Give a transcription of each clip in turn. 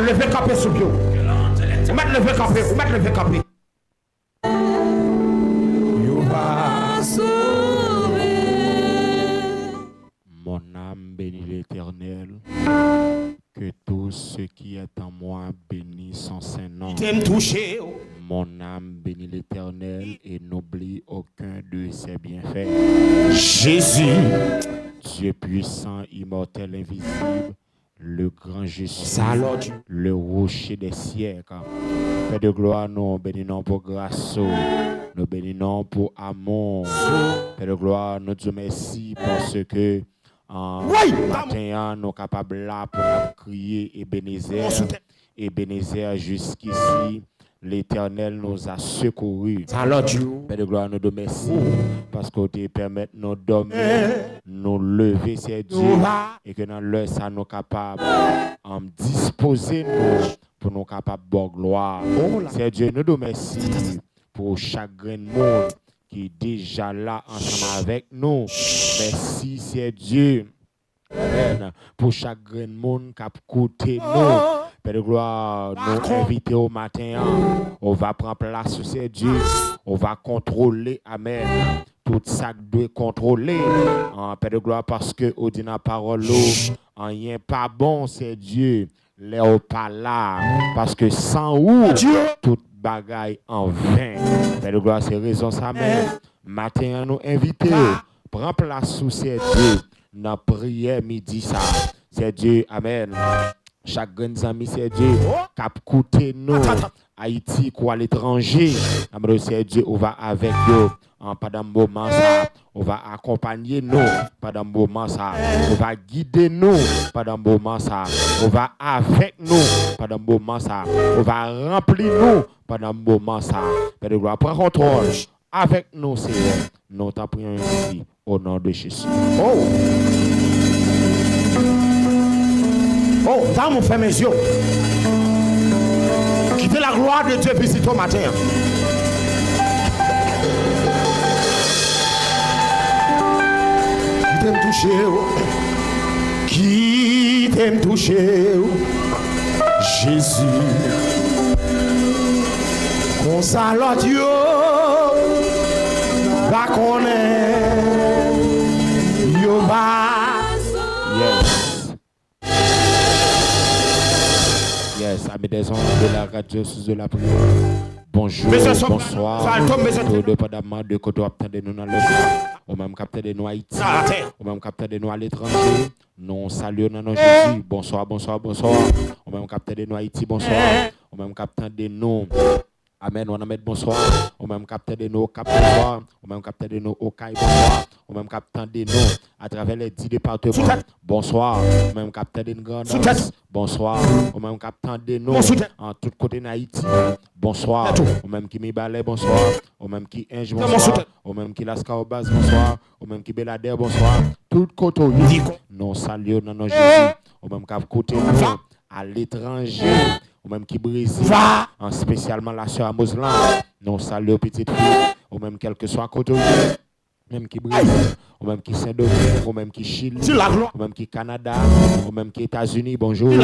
Levez capé sous bio. Mettre lever capé, mettre lever capé. Mon âme bénit l'Éternel. Que tout ce qui est en moi bénisse son Saint-Nom. Mon âme bénit l'Éternel et n'oublie aucun de ses bienfaits. Jésus, Dieu puissant, immortel, invisible, le grand Jésus, le rocher des siècles. Père de gloire, nous bénissons pour grâce, nous bénissons pour amour. Père de gloire, nous disons merci parce que matin, nous sommes capables là pour nous crier Ebenezer jusqu'ici. L'Éternel nous a secourus. Père de gloire, nous te merci parce que tu permets de nous dormir, nous lever, c'est Dieu, et que dans l'heure, ça nous capables de disposer nous pour nous capables de gloire. C'est Dieu, nous te merci pour chaque grain de monde qui est déjà là ensemble avec nous. Merci, c'est Dieu. Amen. Pour chaque grain de monde qui a côté nous. Père de gloire, nous inviter au matin, on va prendre place sur ces dieux, on va contrôler, amen, tout ça doit contrôler, Père de gloire, parce que au dit la parole, rien pas bon, c'est Dieu, les pas là, parce que sans où, toute bagaille en vain. Père de gloire, c'est raison ça même. Matin, nous inviter, prendre place sur ces dieux, dans la prière midi ça, c'est Dieu, amen. Chaque grand ami, c'est Dieu qui a coûté nous, Haïti, quoi, l'étranger. C'est Dieu, on va avec eux. Pendant un moment, ça, on va accompagner nous. Pendant un moment, ça, on va guider nous. Pendant un moment, ça, on va avec nous. Pendant un moment, ça, on va remplir nous. Pendant un moment, ça, Père de gloire, prends contrôle avec nous, Seigneur. Nous t'en prions ici, au nom de Jésus. Oh, dans mon fait mes yeux. Quittez la gloire de Dieu visite au matin. Qui t'aime toucher, qui t'aime toucher, Jésus. Console Dieu, va connaître, yo va. Yes, amis des ondes de la radio sous de la prière. Bonjour, bonsoir. Tout dépendamment de côté de nous dans le au même capteur de nous à Haïti, au même capteur de nous à l'étranger. Nous saluons dans nos Jésus. Bonsoir, bonsoir, bonsoir. Au même capteur de nous à Haïti, bonsoir. Au même capteur de nous. Amen, on a mis bonsoir. Au même capteur de nous au Cap bonsoir. Au même capteur de nous au Caille bonsoir. Au même capteur de nous à travers les 10 départements. Bonsoir. Au même capteur de nous Grandance. Bonsoir. Au même capteur de nous en tout côté d'Haïti. Bonsoir. Au même qui Mibalé, bonsoir. Au même qui Inge, bonsoir. Au même qui Lascaobas, bonsoir. Au même qui Belader, bonsoir. Tout côté, nous saluons dans nos Jésus. ou même qui a côté à l'étranger, ou même qui Brésil, spécialement la sœur Moslan, nous saluons petite fille, ou même quel que soit côté, même qui Brésil, ou même qui Saint-Domingue, ou même qui Chili, ou même qui Canada, ou même qui États-Unis, bonjour,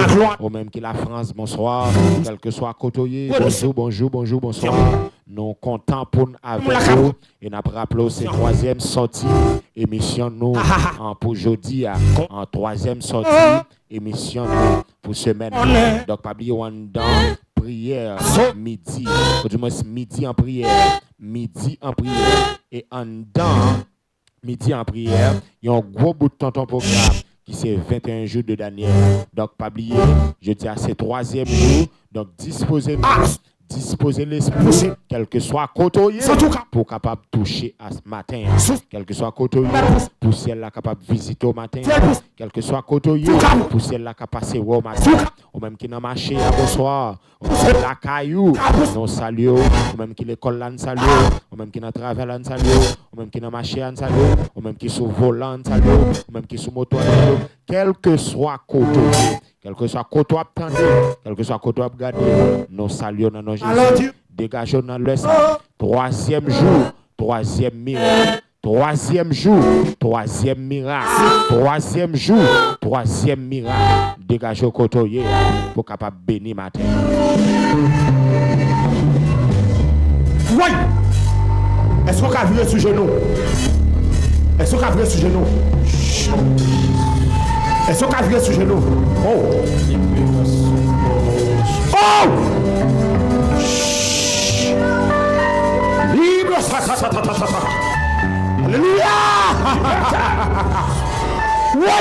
ou même qui la France, bonsoir, quel que soit côté, bonjour, bonsoir. Nous comptons pour nous avec vous et nous rappelons cette troisième sortie émission nous pour aujourd'hui en troisième sortie émission nous pour semaine. Donc pas oublier dans prière midi, ou du moins midi en prière et en dedans midi en prière, il y a un gros bout de temps ton programme qui c'est 21 jours de Daniel. Donc pas oublier, je dis à ce troisième jour, donc disposez-nous. Disposer l'esprit, quel que soit côté, pour capable toucher à ce matin, quel que soit côté, pour ciel là capable visiter au matin, quel que soit côté, pour ciel là capable passer au matin, ou même qui n'a marché à bonsoir, ou même la caillou, nous saluons, ou même qui l'école là nous saluons, ou même qui n'a travail là nous saluons, ou même qui n'a marché là nous saluons, ou même qui sous volant nous saluons, ou même qui sous moto, quel que soit côté. Quel que soit côté attendez, quel que soit côté regardez, nous saluons dans nos Jésus. Dégageons dans le troisième jour, troisième miracle. Troisième jour, troisième miracle. Troisième jour, troisième miracle. Dégageons côté pour capable bénir matin. Oui. Est-ce qu'on a viré sur genou? Est-ce qu'on a viré sur genou? Est-ce qu'on a viré sur genou? Oh! Oh! Libre! Alléluia! Oui!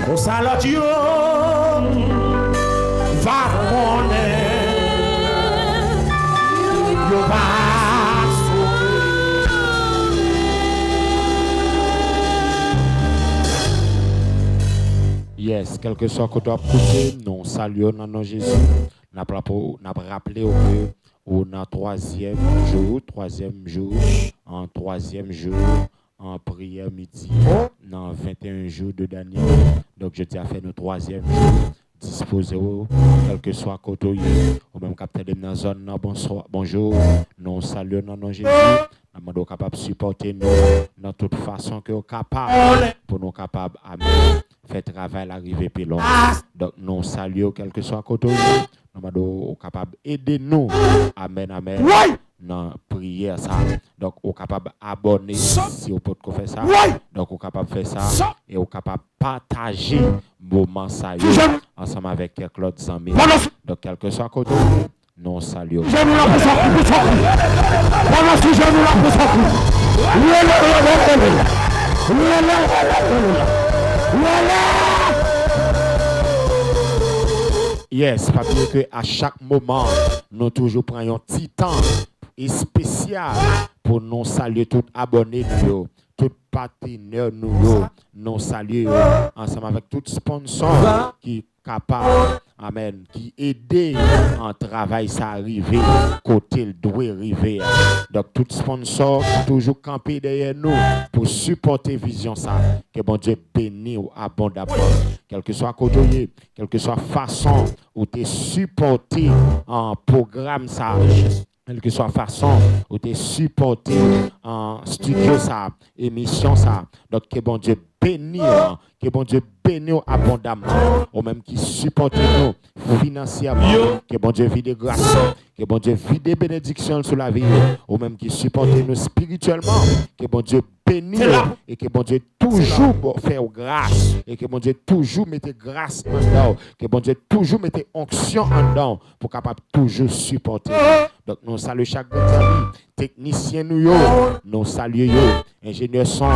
Au salut Dieu va connaître. Yes, quel que soit que tu as écouté, nous saluons dans nos Jésus. Nous avons rappelé au troisième jour, en prière midi, dans 21 jours de Daniel. Donc, je t'ai fait nos troisième jour. Disposez-vous, quel que soit côté, ou même capteur de la zone, bonjour, nous saluons dans nos Jésus. Nous sommes capables de supporter nous dans toute façon que nous sommes capables pour nous capables à faire travail l'arrivée plus long. Donc nous saluons quel que soit côté, nous sommes capables d'aider nous. Amen, amen. Dans la prière ça. Donc nous sommes capables d'abonner si vous pouvez faire ça. Donc nous sommes capables de faire ça et nous sommes capables de partager moment ça ensemble avec quelques autres amis. Donc quel que soit côté, nous saluons. Yes, parce que à chaque moment, nous toujours prenons un petit temps et spécial pour nous saluer tous abonnés nous, tous partenaires nous saluer ensemble avec tous sponsors qui capable, amen, qui aide en travail ça arriver, côté il doit arriver. Donc tout sponsor toujours camper derrière nous pour supporter vision ça. Que bon Dieu bénisse abondamment. Quel que soit côté, quelle que soit façon où tu supporter en programme ça. Quelle que soit façon où tu supporter en studio ça, émission ça. Donc que bon Dieu bénisse, que bon Dieu bénisse abondamment, ou même qui supporte nous financièrement, que bon Dieu vide grâce, que bon Dieu vide bénédiction sur la vie, ou même qui supporte nous spirituellement, que bon Dieu bénisse et que bon Dieu toujours faire grâce, et que bon Dieu toujours mette grâce en dedans, que bon Dieu toujours mette onction en dedans pour capable toujours supporter. Donc nous saluons chaque ami, technicien nous saluons, ingénieur son,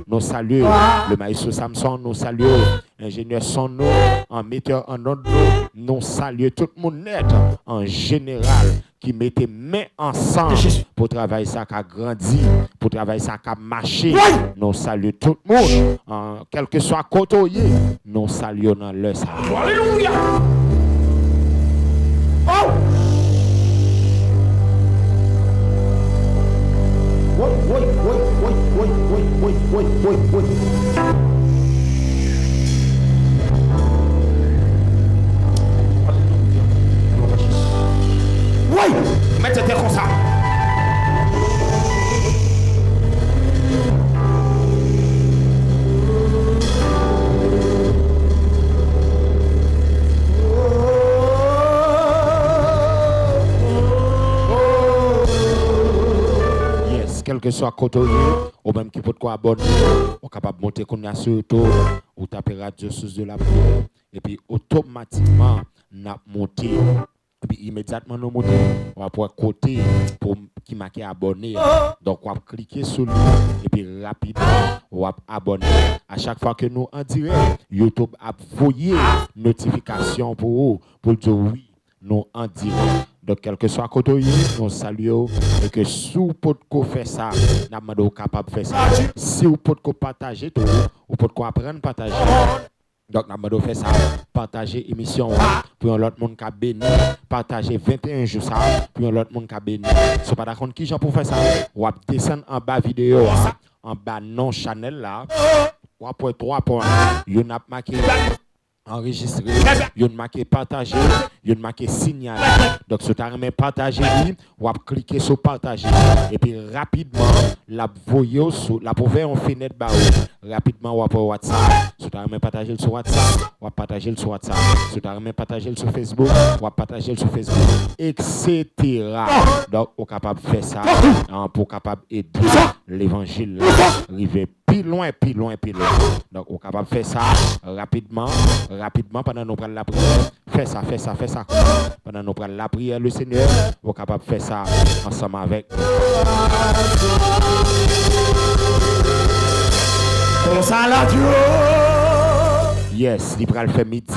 nous saluons, le maïs Samson, nous saluons, ingénieur son nous, en metteur en ordre nous saluons tout le monde net en général qui mettait main ensemble pour travailler ça qui a grandi, pour travailler ça qui a marché. Nous saluons tout le monde, quel que soit côté, nous saluons dans le salut. Alléluia! Oh! Oui. Oui, mettez comme ça. Quel que soit côté ou même qui peut quoi abonner, on est capable de monter qu'on a sur YouTube ou taper radio source de la prière et puis automatiquement n'a monté et puis immédiatement nous monter on va pouvoir côté pour qui marqué abonné donc on va cliquer sur lui et puis rapidement on va abonner à chaque fois que nous en direct YouTube a envoyé notification pour vous pour dire oui nous en direct. Donc, quel que soit côté, nous saluons et que si vous pouvez faire ça, nous sommes capables de faire ça. Si vous pouvez partager tout, vous pouvez apprendre à partager. Donc, nous devons faire ça, partager l'émission pour l'autre monde qui a béni, partager 21 jours ça, pour l'autre monde qui a béni. Si vous pas d'accord qui j'ai pour faire ça, vous descendre en bas vidéo, en bas non channel là, 3.3 points, vous avez marqué enregistré, vous avez marqué partager, vous avez marqué signaler. Donc, si vous avez partagé, vous avez cliqué sur partager. Et puis, rapidement, la voyez sur la pouvez en fenêtre barre. Rapidement, vous avez WhatsApp. Si vous avez partagé sur WhatsApp, vous avez partagé sur WhatsApp. Si vous avez partagé sur Facebook, vous avez partagé sur Facebook, etc. Donc, vous êtes capable de faire ça pour capable aider l'évangile arriver plus loin. Donc, vous êtes capable de faire ça rapidement pendant nous prendre la prière. Fais ça. Pendant nous prendre la prière, le Seigneur, vous êtes capable de faire ça ensemble avec nous. Comme ça, la Dieu. Yes, il va le faire midi.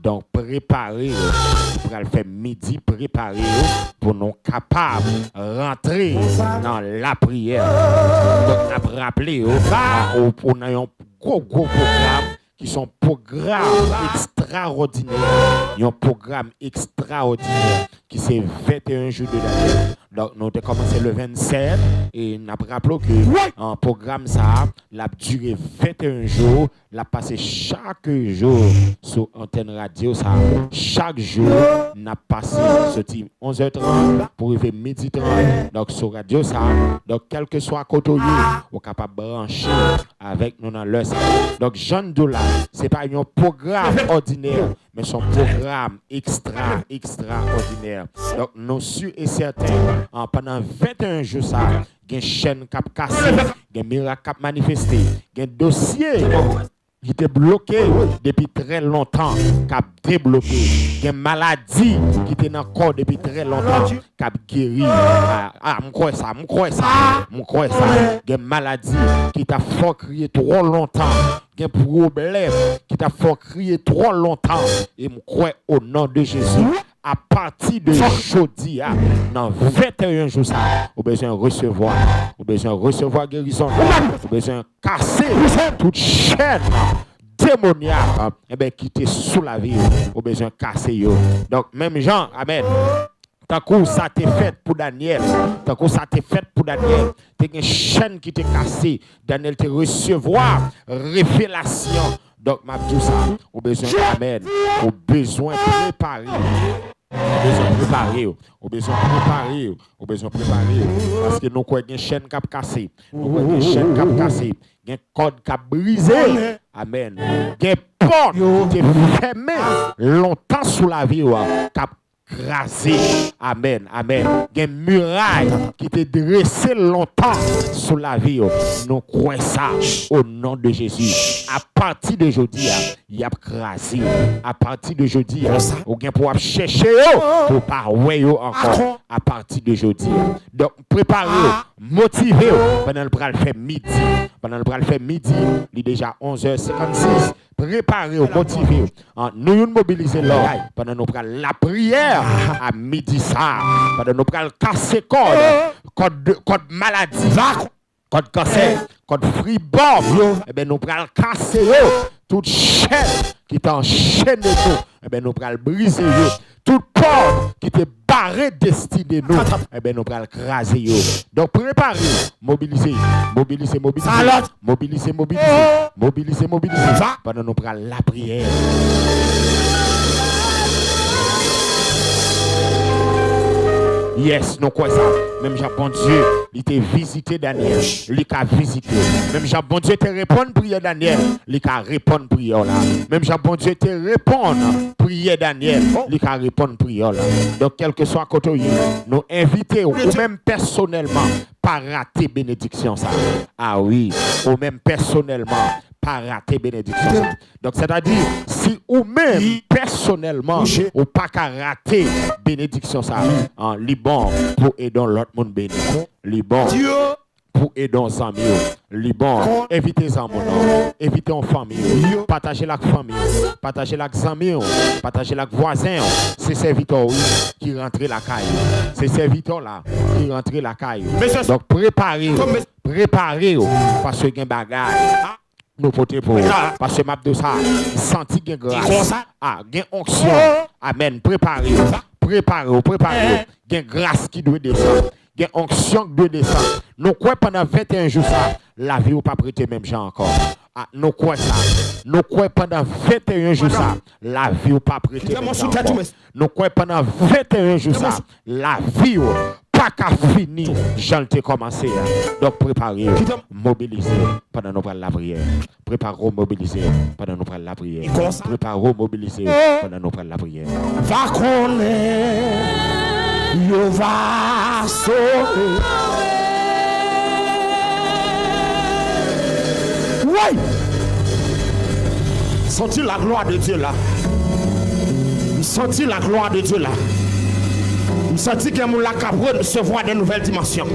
Donc, préparez. Il va le faire midi, préparez pour nous capables de rentrer dans la prière. Donc, rappelez, on a un gros programme qui sont programmes extraordinaires. Il y a un programme extraordinaire qui c'est 21 jours de l'année. Donc, nous avons commencé le 27 et nous avons rappelé que un programme ça l'a duré 21 jours, l'a passé chaque jour sur antenne radio ça. Chaque jour, nous avons passé ce type 11h30 pour arriver midi 30. Donc, sur radio ça, donc quel que soit côté, on est capable de brancher avec nous dans l'heure. Donc, Jean Doula, ce n'est pas un programme ordinaire, mais son programme extraordinaire. Donc, nous sommes certains, pendant 21 jours, ça, il y a une chaîne qui a cassé, il y a un miracle qui a manifesté, il y a un dossier qui était bloqué depuis très longtemps, qui a débloqué. Il y a une maladie qui était dans le corps depuis très longtemps, qui a guéri. Je crois ça. Il y a une maladie qui t'a fait crier trop longtemps. Il y a un problème qui t'a fait crier trop longtemps. Et je crois au nom de Jésus. À partir de jeudi, dans 21 jours, vous avez besoin de recevoir guérison, vous avez besoin de casser toute chaîne démoniaque qui était sous la vie, vous avez besoin de casser. Donc, même Jean, amen. Tant que ça t'est fait pour Daniel, tu as une chaîne qui t'est cassée, Daniel te recevoir révélation. Donc, ma tout ça, au besoin d'amen, au besoin de préparer. Au besoin de préparer. Parce que nous avons une chaîne qui a cassé. Un code qui a brisé. Amen. Une porte qui est fermée longtemps sous la vie. Qui a crasé. Amen. Une muraille qui était dressée longtemps sous la vie. Nous croyons ça au nom de Jésus. À partir de jeudi, il y a crasé. À partir de jeudi, on vient pour chercher pour pas encore. À partir de jeudi. Donc, préparez, motivez pendant le bras faire midi. Il est déjà 11h56. Préparez, motivez. Nous mobilisons l'oreille pendant nous prendre la prière à midi ça. Pendant nous prendre casser code maladie. Code cancer, code fribord, eh bien, nous prenons casser toute chaîne qui t'enchaîne nous, eh bien, nous prenons briser toute porte qui te barré destiné nous, eh bien, nous prenons craser donc préparez, mobilisez, pendant nous prenons la prière. Yes, nous quoi ça? Même Japon Dieu, il t'a visité Daniel, il t'a visité. Même Japon Dieu te répond prière Daniel, il t'a répondre prière là. Même Japon Dieu te répond prière Daniel, il t'a répondre prière là. Donc quel que soit côté, nous inviter ou même personnellement pas rater bénédiction ça. Ah oui, ou même personnellement pas rater bénédiction. Donc c'est-à-dire si ou même personnellement ou pas qu'à rater bénédiction ça en Liban pour aider l'autre monde béni. Liban pour aider nos amis. Liban, évitez en mon nom, évitez en famille, partagez la famille, partagez la amis, partagez la voisin. C'est serviteur qui rentre la caille. C'est serviteur là qui rentre la caille. Donc préparez parce que il y a un bagage. Nous potons pour parce que map de ça senti gain grâce gain onction amen préparez gain grâce qui doit descendre gain onction qui doit descendre nous quoi pendant 21 jours ça la vie ou pas prêter même gens encore nous quoi ça nous quoi pendant 21 jours ça la vie ou pas prêter même gens encore nous quoi pendant 21 jours ça la vie pas qu'à finir, j'en ai commencé. Donc préparez, mobilisez pendant nous prenons la prière. Préparez, mobilisez pendant nous prenons la prière. Préparez, mobilisez pendant nous prenons la prière. Va connaître, yo va sauver. Oui. Senti la gloire de Dieu là. Senti la gloire de Dieu là. Je sens que mon lacabre recevoir de nouvelles dimensions.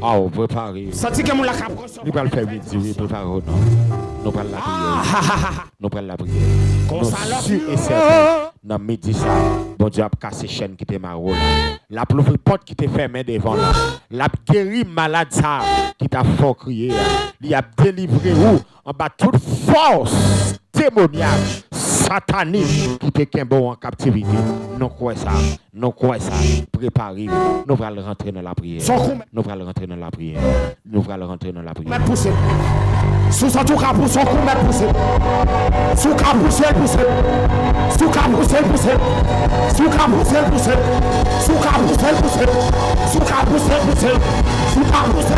Ah, préparez. Senti que mon lacabre nous allons faire midi, préparez. Nous allons la prière. Nous allons la prière. Nous sommes et certains dans midi ça. Bon Dieu a cassé chaîne qui était marron. La plus porte qui était fermée devant là. La guéri malade ça qui t'a fort crier. Il a délivré où en bas toute force démoniaque. Satanique qui te bon en captivité. Nous quoi ça? Préparez. Nous allons rentrer dans la prière. Nous allons rentrer dans la prière. Nous allons rentrer dans la prière. Mettre pousser. Sous ça tout cap pour son coup mettre pousser. Sous cap pousser. Sous cap pousser. Sous cap pousser. Sous cap pousser. Sous cap pousser. Sous cap pousser.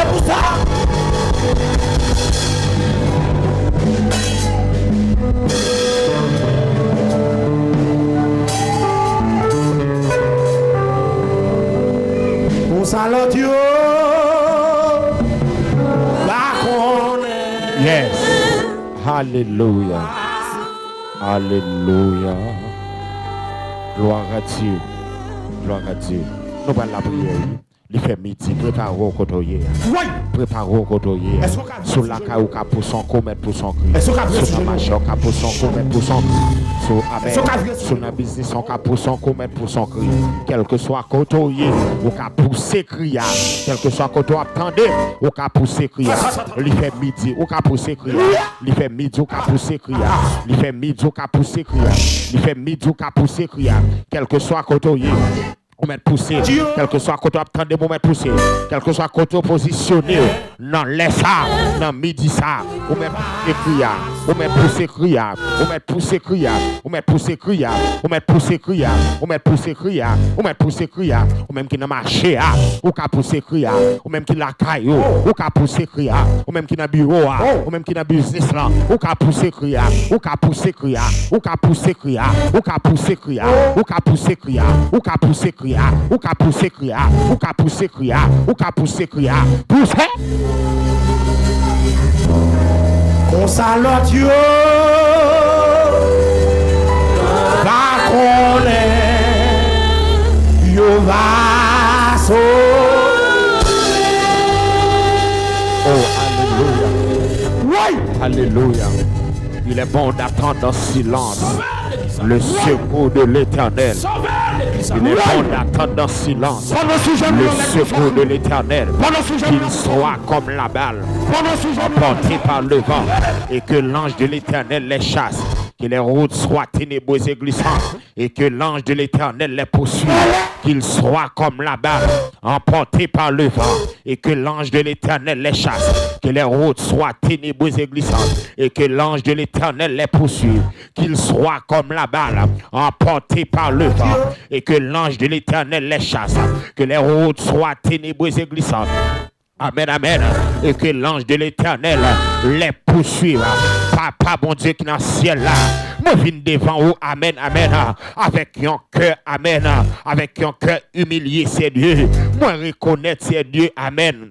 Salon Dieu, yes, hallelujah, hallelujah, gloire à Dieu, gloire à Dieu. Nous allons la prière. Il fait midi, préparez au côté. Préparez au côté. Sur la caille, pour son comète, pour son cri. Sur la machine, pour son comète, pour son cri. Sur la business, pour son comète, pour son cri. Quel que soit côté, ou qu'à pousser cri. Quel que soit côté, attendez, ou qu'à pousser cri. Il fait midi, ou qu'à pousser cri. Il fait midi, ou qu'à pousser cri. Il fait midi, ou qu'à pousser cri. Il fait midi, ou qu'à pousser cri. Quel que soit côté. Ou mettre poussé, quel que soit côté attendez vous mettre poussé, quel que soit côté positionné, non laisse ça, non midi ça, ou mettre crier, ou mettre pousser crier, ou mettre pousser crier, ou mettre pousser crier, ou mettre pousser crier, ou mettre pousser crier, ou mettre pousser crier, ou même qui n'a marché ou qu'a pousser crier, ou même qui la caille, ou qu'a pousser crier, ou même qui n'a bureau, ou même qui n'a business là, ou qu'a pousser crier, ou qu'a pousser crier, ou qu'a pousser crier, ou qu'a pousser crier, ou qu'a pousser crier, ou qu'a pousser crier. Ou qu'a poussé crier, ou qu'a poussé crier, ou qu'a poussé crier, poussez. On salue Dieu, va connaître, yo va sauver. Oh, alléluia. Oui. Alléluia. Il est bon d'attendre en silence le secours de l'Éternel. Il est bon d'attendre dans silence le secours de l'Éternel, qu'il soit comme la balle, emporté par le vent, et que l'ange de l'Éternel les chasse. Que les routes soient ténébreuses et glissantes, et que l'ange de l'Éternel les poursuive, qu'ils soient comme la balle, emportés par le vent, et que l'ange de l'Éternel les chasse. Que les routes soient ténébreuses et glissantes, et que l'ange de l'Éternel les poursuive, qu'ils soient comme la balle, emportés par le vent, et que l'ange de l'Éternel les chasse. Que les routes soient ténébreuses et glissantes. Amen, amen. Et que l'ange de l'Éternel les poursuive. Papa, bon Dieu qui est dans le ciel là, moi viens devant vous, amen, amen, avec un cœur, amen, avec un cœur humilié, c'est Dieu. Moi reconnaître, c'est Dieu, amen.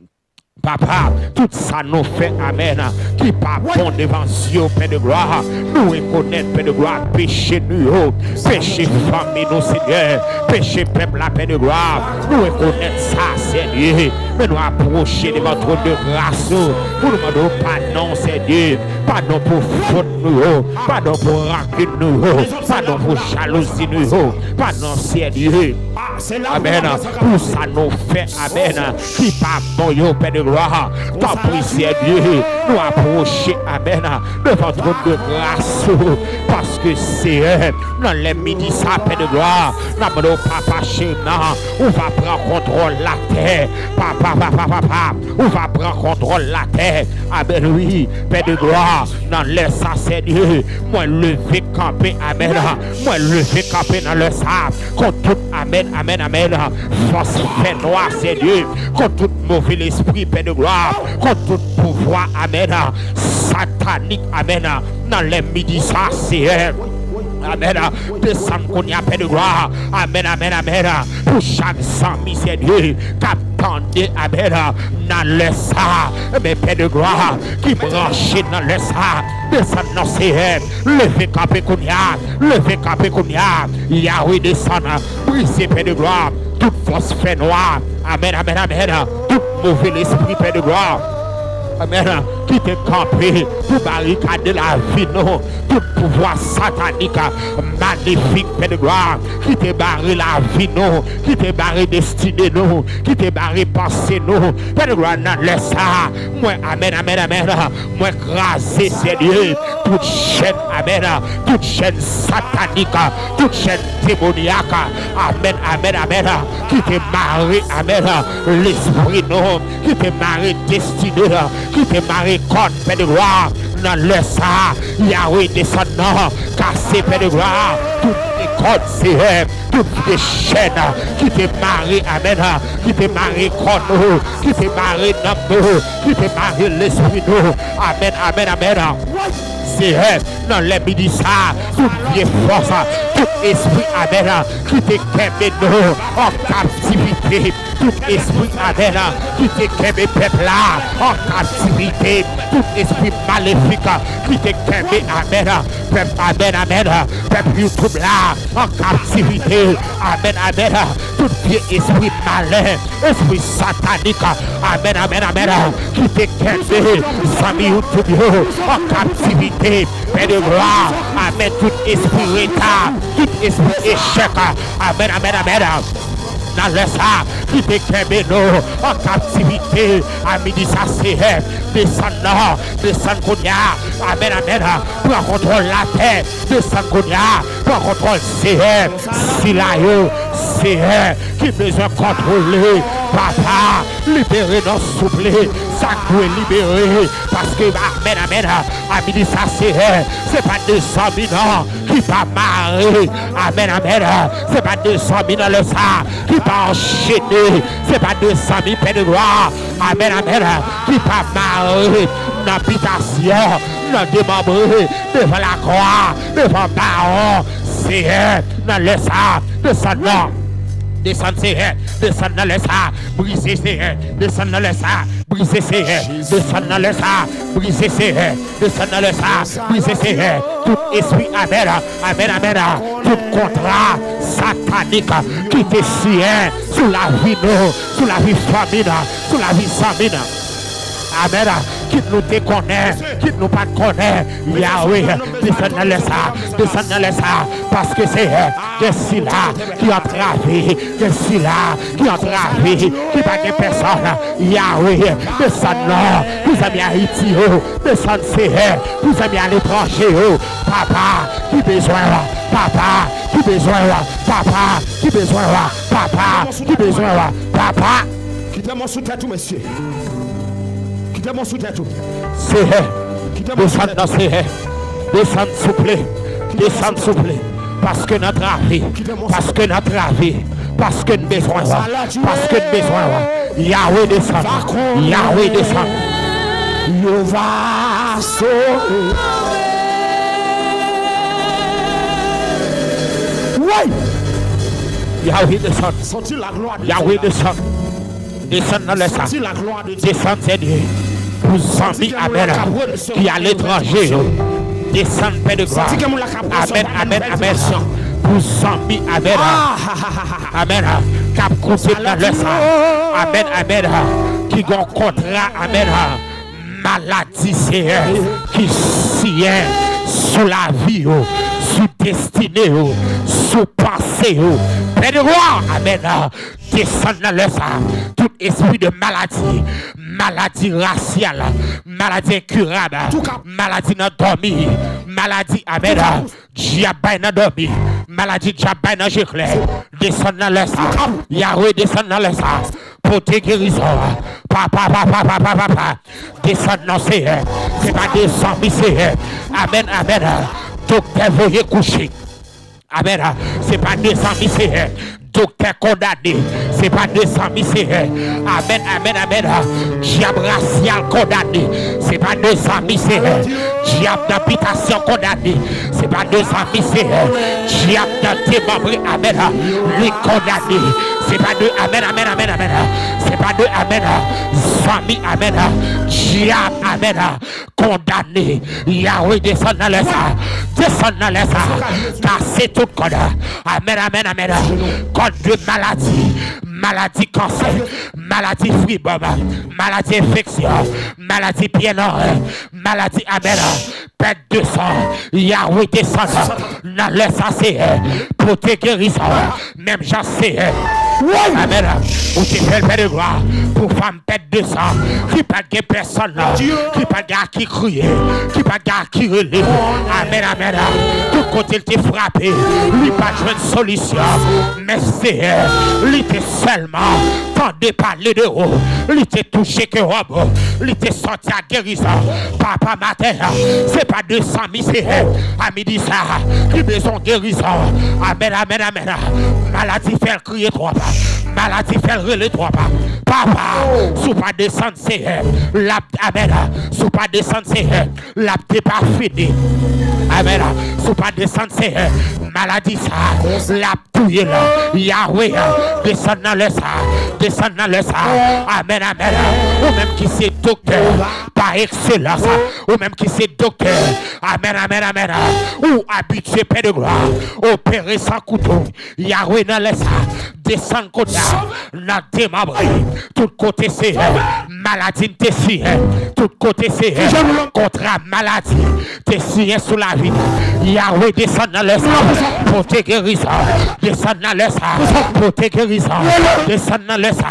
Papa, tout ça nous fait, amen, qui pas bon devant Dieu, Père de gloire. Nous reconnaître, Père de gloire, péché nous, péché famille, nous, Seigneur, péché peuple, la Père de gloire. Nous reconnaître ça, Seigneur. Mais nous approcher devant ton de grâce, pour nous demander pardon, Seigneur, pardon pour faute nous, pardon pour rancune nous, pardon pour jalousie nous, pardon, Seigneur. Amen. Pour ça nous fait, amen, qui pas bon, yo, Père de gloire. Tant pis, Seigneur, nous approcher, amen, devant ton de grâce, parce que c'est dans les midi, ça, Père de gloire, nous demandons papa chez nous, on va prendre contrôle la terre, papa, on va prendre contrôle la terre. Amen, oui, Père de gloire, dans le sang, Seigneur, moi lever camper, amen, moi lever camper dans le sable, contre tout, amen, amen, amen, force fait noir, Seigneur, contre tout mauvais esprit, Père de gloire, contre tout pouvoir, amen, satanique, amen, dans les midi, ça, c'est amen, descendre qu'on y a, Père de gloire, amen, amen, amen, pour chaque sang, Seigneur, qu'attendez, amen, dans le sang, mais Père de gloire, qui branche dans le sang, descendre dans ses rêves, levez capé qu'on y a, levez capé qu'on y a, Yahweh descend, brisez, Père de gloire, toute force fait noire, amen, amen, amen, tout mauvais esprit, Père de gloire. Amen. Qui te campé pour barricader la vie, non. Tout pouvoir satanique, magnifique, Père de gloire. Qui te barré la vie, non. Qui te barré destinée, non. Qui te barré pensée, non. Père de gloire, non, laisse ça. Moi, amen, amen, amen. Moi, grâce, Seigneur. Toute chaîne, amen. Toute chaîne satanique. Toute chaîne démoniaque. Amen, amen, amen. Qui te barré, amen. L'esprit, non. Qui te barré destinée, qui te marie contre, Père de gloire, dans le sang, Yahweh descendant, cassé, Père de gloire, toutes les cordes, c'est toutes les chaînes, qui te marie, amen, qui te marie contre nous, qui te marie dans nous, qui te marie l'esprit nous, amen, amen, amen. C'est dans les midi ça, toute vieille force, tout esprit, amen, qui te quémé nous en captivité, tout esprit, amen, qui te quémé peuple là en captivité, tout esprit maléfique, qui te quémé, amen, peuple, amen, amen, peuple YouTube là en captivité, amen, amen, tout vieux esprit malin, esprit satanique, amen, amen, amen, qui te quémé, Sami YouTube en captivité. Père de gloire, amen, tout esprit retard, tout esprit échec, amen, amen, amen. Dans le sang, qui te quémé nous en captivité, à midi ça c'est descendant, descend Kounia, amen, amen, prends contrôle la terre, descend Kounia, prends contrôle CR, Silayo, CR, qui besoin contrôler, papa, libérer nos soufflés, ça doit libérer, parce que, amen, amen, à midi ça c'est pas 200 000 ans qui va marrer, amen, amen, c'est pas 200 000 dans le sang, qui va enchaîner, c'est pas 200 000 paix de gloire, amen, amen, qui va marrer dans l'habitation, dans démembré, devant la croix, devant Baron, c'est dans le sang, descendant. Descendre ses rêves, descendre dans le sang, briser ses rêves, descendre dans le sang, briser ses rêves, descendre dans le sang, briser ses rêves, descendre dans le sang, briser ses rêves. Tout esprit, amen, amen, amen, tout contrat satanique qui te sien sur la vie, sous la vie famine, sous la vie famine. Amen. quitte nous te connaît, quitte nous pas te connaît. Yahweh, descend dans le ça, descend dans le ça, parce que c'est là qui a travé, c'est là qui a travé, qui pas de personne. Yahweh, descend là, vous avez Haïti, descend c'est vous avez à l'étranger, papa, qui besoin, papa, qui besoin, papa, qui besoin, papa, qui besoin, papa. Quittez mon sous-tête, monsieur. Quittez mon sous-tête. C'est descend dans c'est descend souple, descend souple. Parce que notre vie, parce que notre vie, parce que nous besoin, parce que nous besoin. Yahweh descend, Yahweh descend. Yova sauver. Oui. Yahweh descend. Sentir la gloire de Yahweh descend. Descend dans le sang. Descend, c'est Dieu. Pour Zambi, Amen. Qui à l'étranger. Descend, Père de gloire. Amen, Amen, Amen. Pour Zambi, Amen. Amen. Cap coupé dans le sang. Amen, Amen. Qui ont contrat, Amen. Maladie, c'est qui sien sous la vie, sous destinée, sous pensée. Père de gloire, Amen. Descend dans le sang. Tout esprit de maladie, maladie raciale, maladie incurable, maladie non dormi, maladie, Amen. Diable non dormi, maladie diable non giclé. Descend dans le sang. Yahweh descend dans le sang. Pour tes guérisons. Papa. Descend dans c'est pas des zombies, c'est Amen, Amen. Docteur, veuillez coucher. Amen. C'est pas des zombies, c'est docteur condamné. C'est pas des zombies, c'est Amen, Amen, Amen. Diable racial condamné. C'est pas des zombies, c'est diable d'habitation condamné. C'est pas des zombies, c'est diable de démembré. Amen. Les condamnés. C'est pas de Amen, Amen, Amen, Amen. C'est pas de Amen. Famille, Amen. Diable, Amen. Condamné. Yahweh descend dans le sang. Descend dans le sang. Casser tout code. Amen, Amen, Amen. Code de maladie. Maladie cancer. Maladie fibrome. Maladie infection. Maladie piénor. Maladie, Amen. Perte de sang. Yahweh descend dans le sang. C'est pour te guérir. Même j'en sais. Amen. Ou tu fais le Père de gloire pour femme pète de sang, qui pas de personne, qui pas de qui crie, qui pas de qui relève. Amen, Amen. Tout côté il t'est frappé, il pas de solution, mais c'est il était seulement tendez parler de haut, il t'est touché que robe, il t'est sorti à guérison. Papa matin, c'est pas 200 000, à midi ça, qui besoin de guérison. Amen, Amen, Amen. Maladie fait crier trois pas. Maladie fait relais trois pas. Papa, sous pas descendre c'est la Amen. Sous pas descendre c'est la t'es pas fini. Amen. Sous pas descendre c'est maladie ça. La touille là. Yahweh descend dans le ça. Descend dans le ça. Amen, Amen. Ou même qui c'est docteur par excellence. Ou même qui c'est docteur. Amen, Amen, Amen. Ou habitué Père de gloire. Opérer sans couteau. Yahweh dans le ça. Descend côté dans démembré. Tout côté c'est maladie t'es si. Tout côté c'est contre maladie. T'es si sous la vie. Yahweh descend dans le sang pour te guérir. Descend dans le sang pour te guérir. Descend dans le sang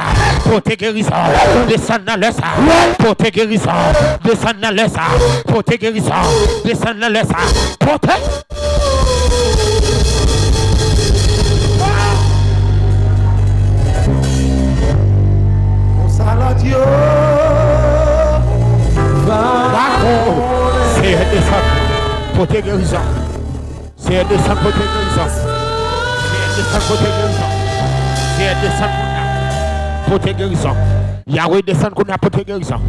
pour te guérir. Descend dans le sang pour te guérir. Descend dans le sang pour te guérir. Descend dans le sang pour te Dieu c'est descend pour te guérison. C'est descend pour te guérison. C'est descend pour te guérison. C'est descend pour te guérison. Yahweh descend pour te guérison.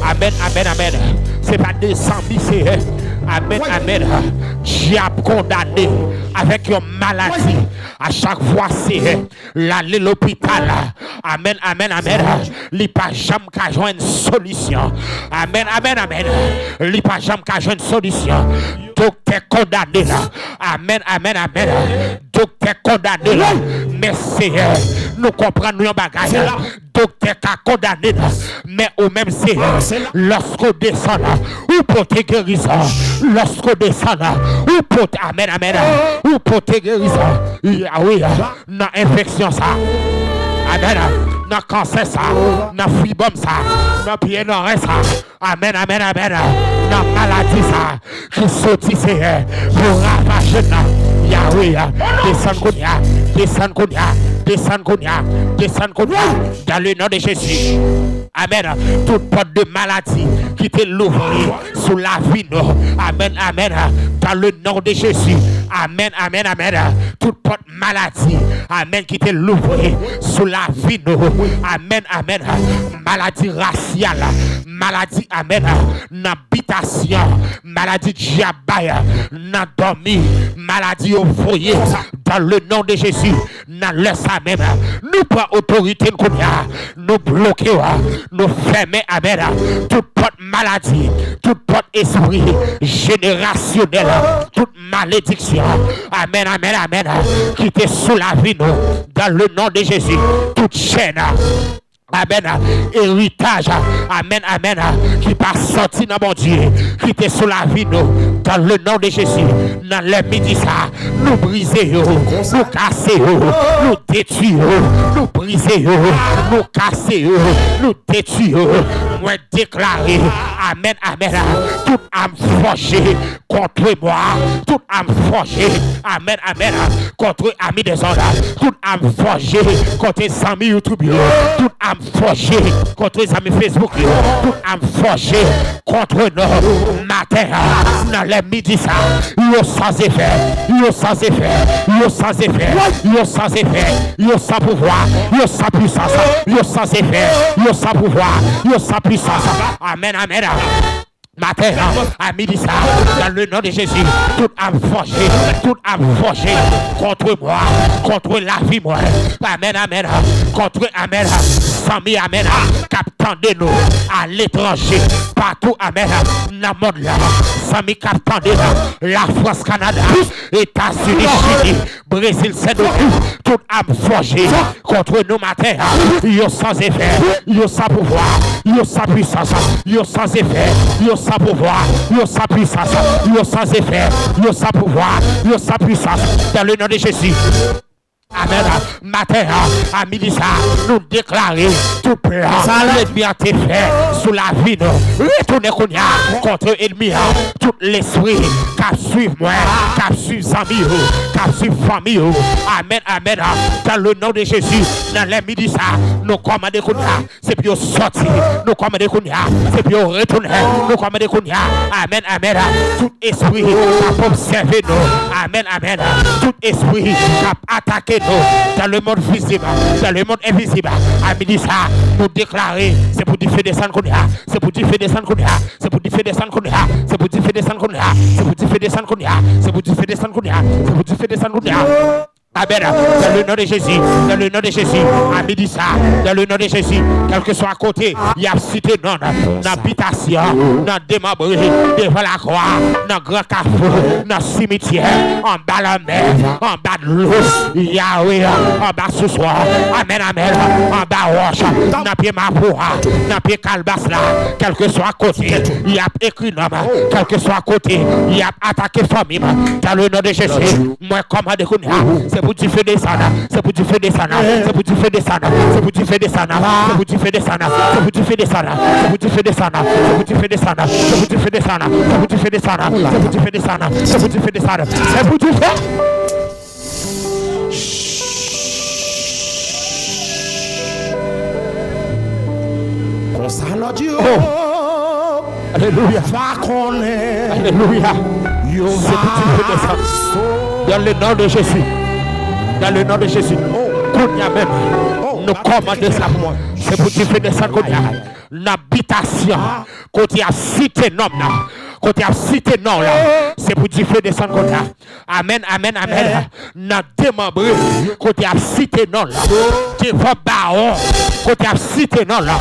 Amen, Amen, Amen. C'est pas 200 000, Amen, Amen. Diable condamné avec une maladie. À chaque fois, c'est l'aller l'hôpital. Amen, Amen, Amen. Il n'y a pas jamais qu'à jouer une solution. Amen, Amen, Amen. Il n'y a pas jamais qu'à jouer une solution. Docteur condamné là. Amen, Amen, Amen. Docteur condamné là. Mais c'est nous comprenons nos bagages. Docteur qui a condamné, mais au même c'est lorsqu'on descend, ou pour te guérir, lorsqu'on descend, ou pour amen, amen, ou pour te guérir, oui, dans infection ça, amen, dans cancer ça, dans fibrome ça, dans pied dans ça, amen, amen, amen, dans maladie ça, qui sortit c'est pour ravager Yahweh, descend Kounia, descend Kounia, descend Kounia, descend Kounia, dans le nom de Jésus. Amen. Toute porte de maladie qui te l'ouvre sous la vie. Amen, amen. Dans le nom de Jésus. Amen, amen, amen. Toute porte maladie. Amen, qui te l'ouvre sous la vie. Amen, amen. Maladie raciale. Maladie, amen. N'habitation. Maladie diabaya. N'a dormi. Maladie au foyer. Dans le nom de Jésus. N'a laisse même. Nous prenons autorité. Nous bloquons. Nous fermons, amen, toute porte maladie, toute porte esprit générationnel, toute malédiction, amen, amen, amen, qui était sous la vie, nous, dans le nom de Jésus, toute chaîne. Amen, héritage, amen, amen, qui pas sorti dans mon Dieu, qui était sous la vie, nous, dans le nom de Jésus, dans le midi, ça, nous briser, nous casser, nous détruire, nous briser, nous casser, nous détruire, nous déclarer, amen, amen, toute âme forgée contre moi, toute âme forgée, amen, amen, contre amis des ordres, toute âme forgée contre les amis YouTube, toute âme forgé contre les amis Facebook, tout âme forgé contre nous matin, dans les midi ça, yo sans effet, yo sans effet, yo sans effet, yo sans effet, yo sans pouvoir, yo sans puissance, yo sans effet, yo sans pouvoir, yo sans puissance. Amen, amen. Matin, à midi ça, dans le nom de Jésus, toute âme forgée contre moi, contre la vie, moi. Amen, amen, contre, amen, Sami, amen, captant de nous, à l'étranger, partout, amen, dans le monde là, Sami, captant de nous, la France, Canada, États-Unis, Chili, Brésil, Saint-Denis, toute âme forgée contre nous, matin, yo sans effet, yo sans pouvoir, yo sans puissance, yo sans effet, yo sans pouvoir, yo sans puissance, yo sans effet, yo sans pouvoir, yo sans puissance, dans le nom de Jésus. Amen. Matin, à midi, ça, nous déclarer tout plan, l'ennemi a été fait sous la vie, retournez contre l'ennemi, tout l'esprit qui suit moi, qui suit amis, qui suit famille. Amen, amen. Dans le nom de Jésus, dans les midi, ça, nous commandons c'est pour sortir, nous commandons c'est pour retourner, nous commandons amen, amen. Tout esprit qui a observé nous, amen, amen. Tout esprit qui a attaqué dans le monde visible, dans le monde invisible, à midi ça, nous déclarer, c'est pour dire descendre qu'on a, c'est pour dire descendre qu'on a, c'est pour dire descendre qu'on a, c'est pour dire descendre qu'on a, c'est pour dire descendre qu'on a, c'est pour dire descendre qu'on a, c'est pour dire descendre qu'on a. Amen. Dans le nom de Jésus, dans le nom de Jésus, à midi ça, dans le nom de Jésus, quel que soit à côté, il y a cité non, dans l'habitation, dans démembré, devant la croix, dans grand carrefour, dans le cimetière, en bas la mer, en bas de l'eau, Yahweh, en bas ce soir, amen, amen, en bas roche, dans pied Mapoura, dans pied Calbas là, quel que soit à côté, il y a écrit non, quel que soit à côté, il y a attaqué famille, dans le nom de Jésus, moi commande c'est pour tu fais des sana, c'est pour tu fais des sana, c'est pour tu fais des sana, c'est pour tu fais des sana, c'est pour tu fais des sana, c'est pour tu fais des sana, c'est pour tu fais des sana, c'est pour tu fais des sana, c'est pour tu fais des sana, c'est pour tu fais des sana, c'est pour tu fais des sana, c'est pour tu fais des sana, c'est pour tu fais. Concernant Dieu, alléluia, alléluia, c'est pour tu fais des sana, dans le nom de Jésus. Dans le nom de Jésus, qu'on y a même, nous commandons ça pour moi. C'est pour tu fais descendre qu'on y a l'habitation, quand tu as cité nom là, quand tu as cité nom là, c'est pour tu fais descendre qu'on y a. Amen, amen, amen. N'a démembré, quand tu as cité nom là, tu vas baron, quand tu as cité nom là.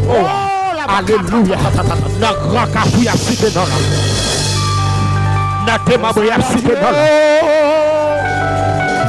Oh, alléluia. Dans grand café, a cité nom là.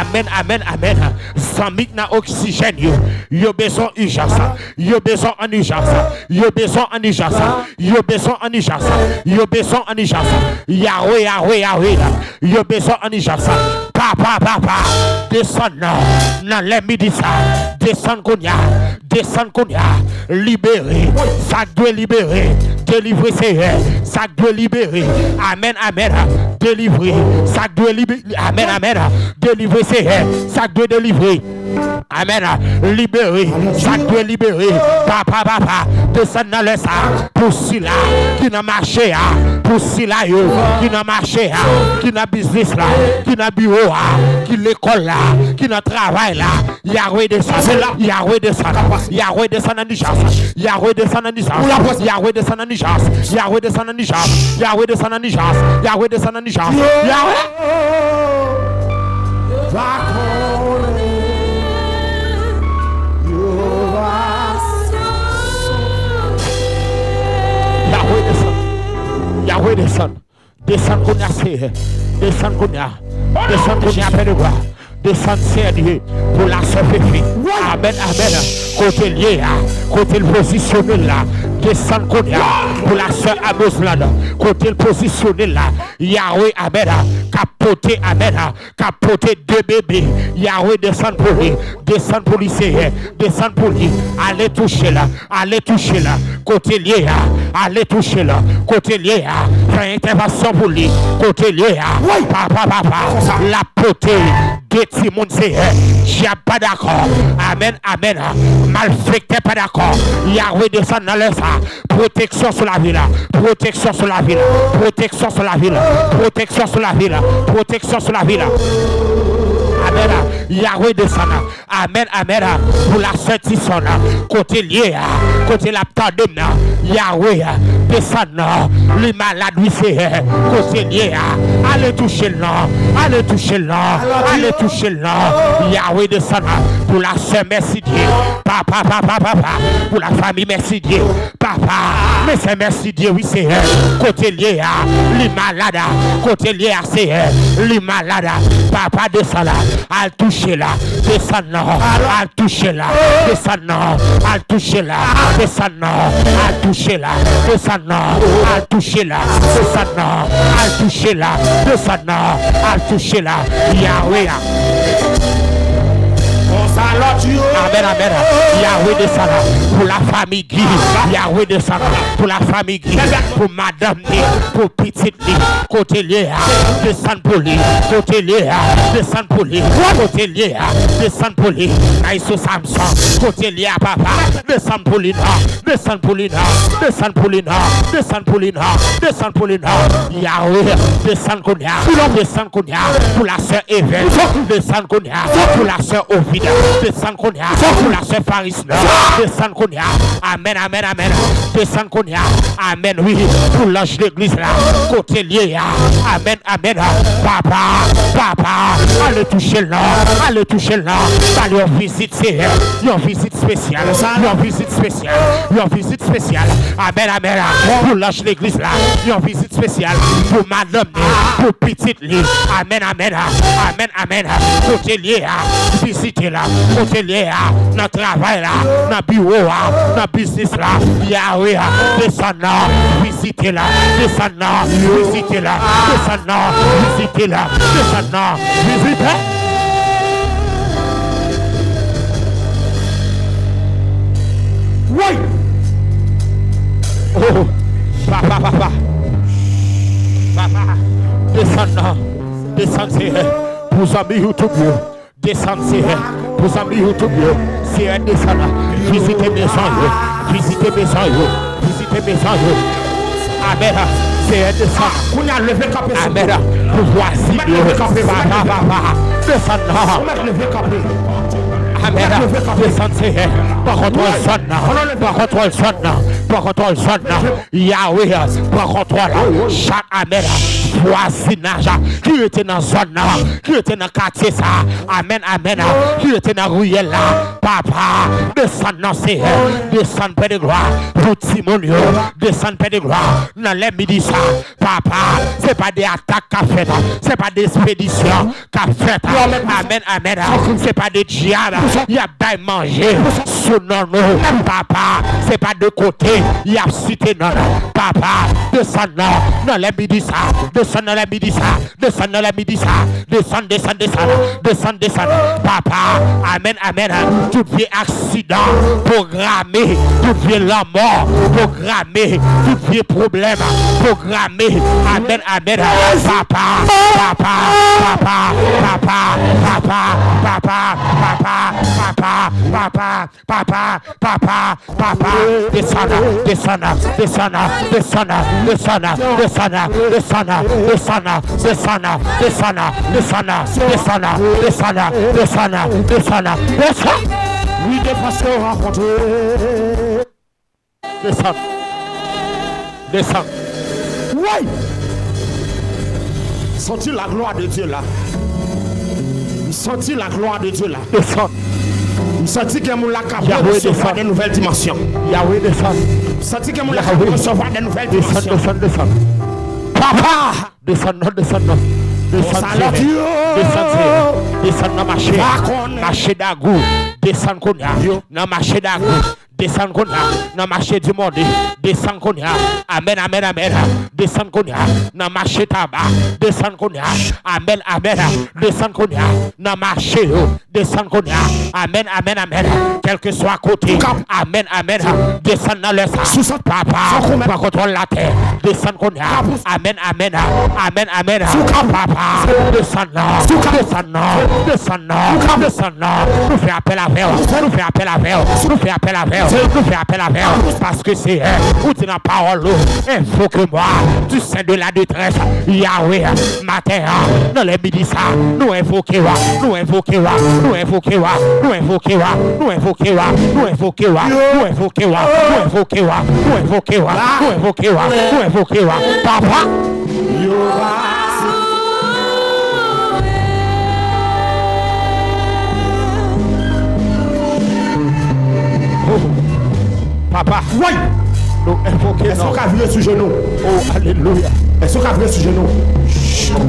Amen, amen, amen. Zamik na oxygène, yo besoin urgence. Yo besoin en urgence. Yo besoin en urgence. Yo besoin en urgence. Yo besoin en urgence. Yahweh, Yahweh, Yahweh. Yo besoin en urgence. Papa, papa. Descends dans les midi ça. Descends Kounia. Descends Kounia. Libérer. Ça doit libérer. Délivrer Seigneur. Ça doit libérer. Amen, amen. Délivrer. Ça doit libérer. Amen, amen. Délivrer Seigneur. Ça doit délivrer. Amen. Libérer. Ça doit libérer. Papa, papa. Descends dans le sac. Pour cela qui n'a marché. Pour cela qui n'a marché. Qui n'a business là. Qui n'a bureau. Qui l'école là. Qui n'a travail là. Yahweh descend. Yahweh descend. Yahweh descend en urgence. Yahweh descend en urgence. Yahweh descend en urgence. Yahweh descend en urgence. Yahweh descend en urgence. Yahweh descend en urgence. Yahweh. Yahweh descend. Yahweh descend. Descend qu'on a fait. Descend qu'on a. Descend qu'on a fait de quoi. Descendre Dieu pour la sauver. Amen, amen. Côté lié, côté le positionné là. Descendre pour la soeur Aboslan. Côté le positionné là. Yahweh, amen. Capoter, amen. Capoter deux bébés. Yahweh descend pour lui. Descend pour lui, c'est descend pour lui. Allez toucher là. Allez toucher là. Côté lié, allez toucher là. Côté lié, faire intervention pour lui. Côté lié, papa, papa. La potée. Timon c'est j'ai pas d'accord. Amen, amen. Malfecté pas d'accord. Yahweh descend dans le sang. Protection sur la ville. Protection sur la ville. Protection sur la ville. Protection sur la ville. Protection sur la ville. Amen. Yahweh descend. Amen, amen. Pour la sortissant. Côté lié. Côté la tandem. Yahweh descend. Les malades, oui, c'est côté lié. Allez toucher le nom. Allez toucher le nom. Allez toucher le nom. Yahweh descend. Pour la sœur, merci Dieu. Papa, papa, papa. Pour la famille, merci Dieu. Papa, mais c'est merci Dieu, oui, c'est côté lié. Les malades. Côté lié, c'est les malades. Papa descend là. Al toucher là, descend là, al toucher là, descend là, al toucher là, descend là, al toucher là, descend là, al toucher là, descend là, al toucher là, descend là, al toucher là, Yahweh. Amen, amen. Yahweh descend pour la famille Guy. Yahweh descend pour la famille Guy. Pour madame Guy. Pour petite Guy. Côté lié. Descend pour lui. Côté lié. Descend pour lui. Côté lié. Descend pour lui. Naïso Samson. Côté lié à papa. Descend pour lui. Descend pour lui. Descend pour lui. Descend pour lui. Descend pour lui. Yahweh. Descend qu'on y a. Descend qu'on y a. Pour la sœur Even. Descend qu'on y a. Pour la sœur Ovida. Descend qu'on y a. Pour la sœur Faris. Descend qu'on y a. Amen, amen, amen. Descend qu'on y a. Amen, oui. Pour l'ange l'église là. Côté lié. Amen, amen. Papa, papa. Allez toucher là. Allez toucher là. Allez en visite, c'est une visite spéciale. Une visite spéciale. Une visite spéciale. Amen, amen. Pour l'ange l'église là. Une visite spéciale. Pour madame. Pour petite lit. Amen, amen. Amen, amen. Côté lié. Visitez là. Côté lié. Dans travail là. Dans bureau là. Dans business là. Yahweh. Descend là. Visitez là. Descend là. Visitez là. Descend là. Visitez là. Descend là. Visitez. Oui. Oh. Papa, papa. Papa. Descend. Descendez. Pour amis YouTube. Descendez. Pour amis YouTube. C'est descend. Visitez mes gens. Visitez mes gens. Visitez mes gens. Amen. C'est descend. On a levé capé. Amen. Pour voir si papa. Descend. Amen. Descendez. Par contrôle sonne. Par contrôle sonne. Par contrôle sonne. Yahweh. Par contrôle. Chaque amen. voisinage, qui était dans la zone, qui était dans le quartier, ça. Amen, amen, qui était dans la ruelle, là. Papa, descend dans ces descend Père de gloire, pour Timonio, descend Père de gloire, dans les midi, ça. Papa, c'est pas des attaques qu'a fait, c'est pas des expéditions qu'a fait. Amen, amen, c'est pas des diables, il y a d'ailleurs manger sous non, papa, c'est pas de côté, il y a cité non, papa, descend dans les midi, ça, descend dans les midi, ça, descend dans les midi, ça, descend, papa, amen, amen, tout vieux accident programmé, tout vieux la mort programmé, tout vieux problème programmé, amen, amen, papa, descend, oui, des pasteurs rencontrés. Descends. Oui. Sentir la gloire de Dieu là. Sentir la gloire de Dieu là. Descends. Sentir que mon lac a recevoir de nouvelles dimensions. Yahweh descend. Sentir que mon lac a recevoir de nouvelles dimensions. Descends. Papa. Descends. Descends dans marché d'agou. Descends konya. Dans marché d'agou. Descends konya. Dans marché du monde. Descends konya. Amen. Descends konya. Dans marché tabac. Descends konya. Amen. Descends konya. Dans marché. Descends konya. Amen. Quel que soit côté. Amen. Descends dans le sang. Papa. Pas contrôle la terre. Descends konya. Amen. Papa. Descends là. Nous fait appel à verre. Parce que c'est où tu n'as parole. Invoque-moi du sein de la détresse. Yahweh, matin, dans les midi, ça. Nous invoquons. Papa. Papa, oui. Nous invoquons. Est-ce qu'on a viré sur genou? Oh, alléluia. Est-ce qu'on a viré sur genou?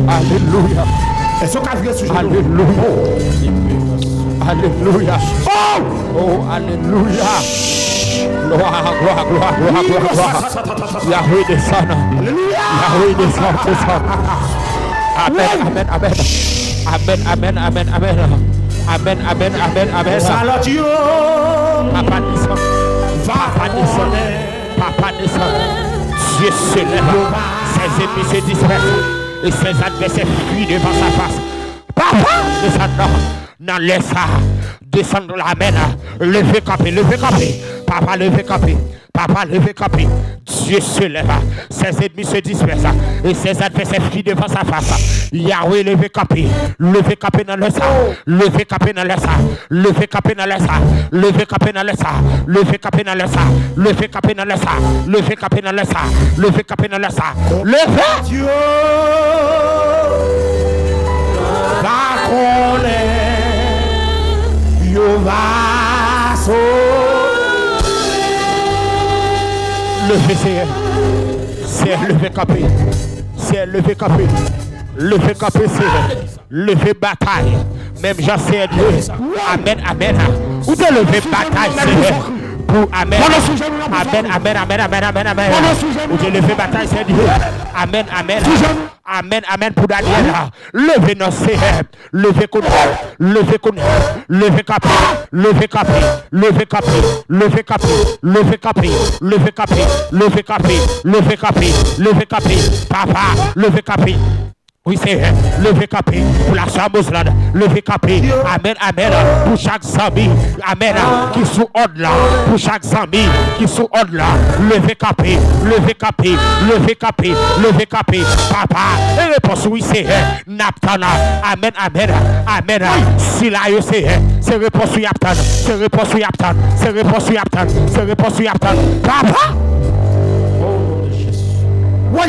Alléluia. Est-ce qu'on a viré sur genou? Alléluia. Oh, alléluia. Gloire. Yahweh descend. Amen. Salut Dieu. Papa descend. Dieu se lève. Ses ennemis se dispersent. Et ses adversaires fuient devant sa face. Papa descend dans les sards. Descend dans la main. Levez campé. Papa levez campé. Dieu se lève. Ses ennemis se dispersent. Et ses adversaires fuient devant sa face. Yahweh levez campé dans le sang. Levez campé dans le sang. Dieu va connaître. Yo va levé, c'est levé capé. Levé capé, c'est levé bataille. Même j'en sais Dieu. Amen. Où de levé bataille, c'est pour Amen. Où de levé bataille, c'est Dieu. Amen. Pour Daniel. Levé nos CR. Levé capé. Papa, levé capé. Oui, c'est levé capé pour la Chamoslade, levé capé. Amen. Pour chaque zombie, Amen. Qui sous ordre là, pour chaque zombie qui sous ordre là, levé capé. Papa, et réponse oui, c'est Naptana. Amen. Si là, c'est réponse oui, Papa. Oui.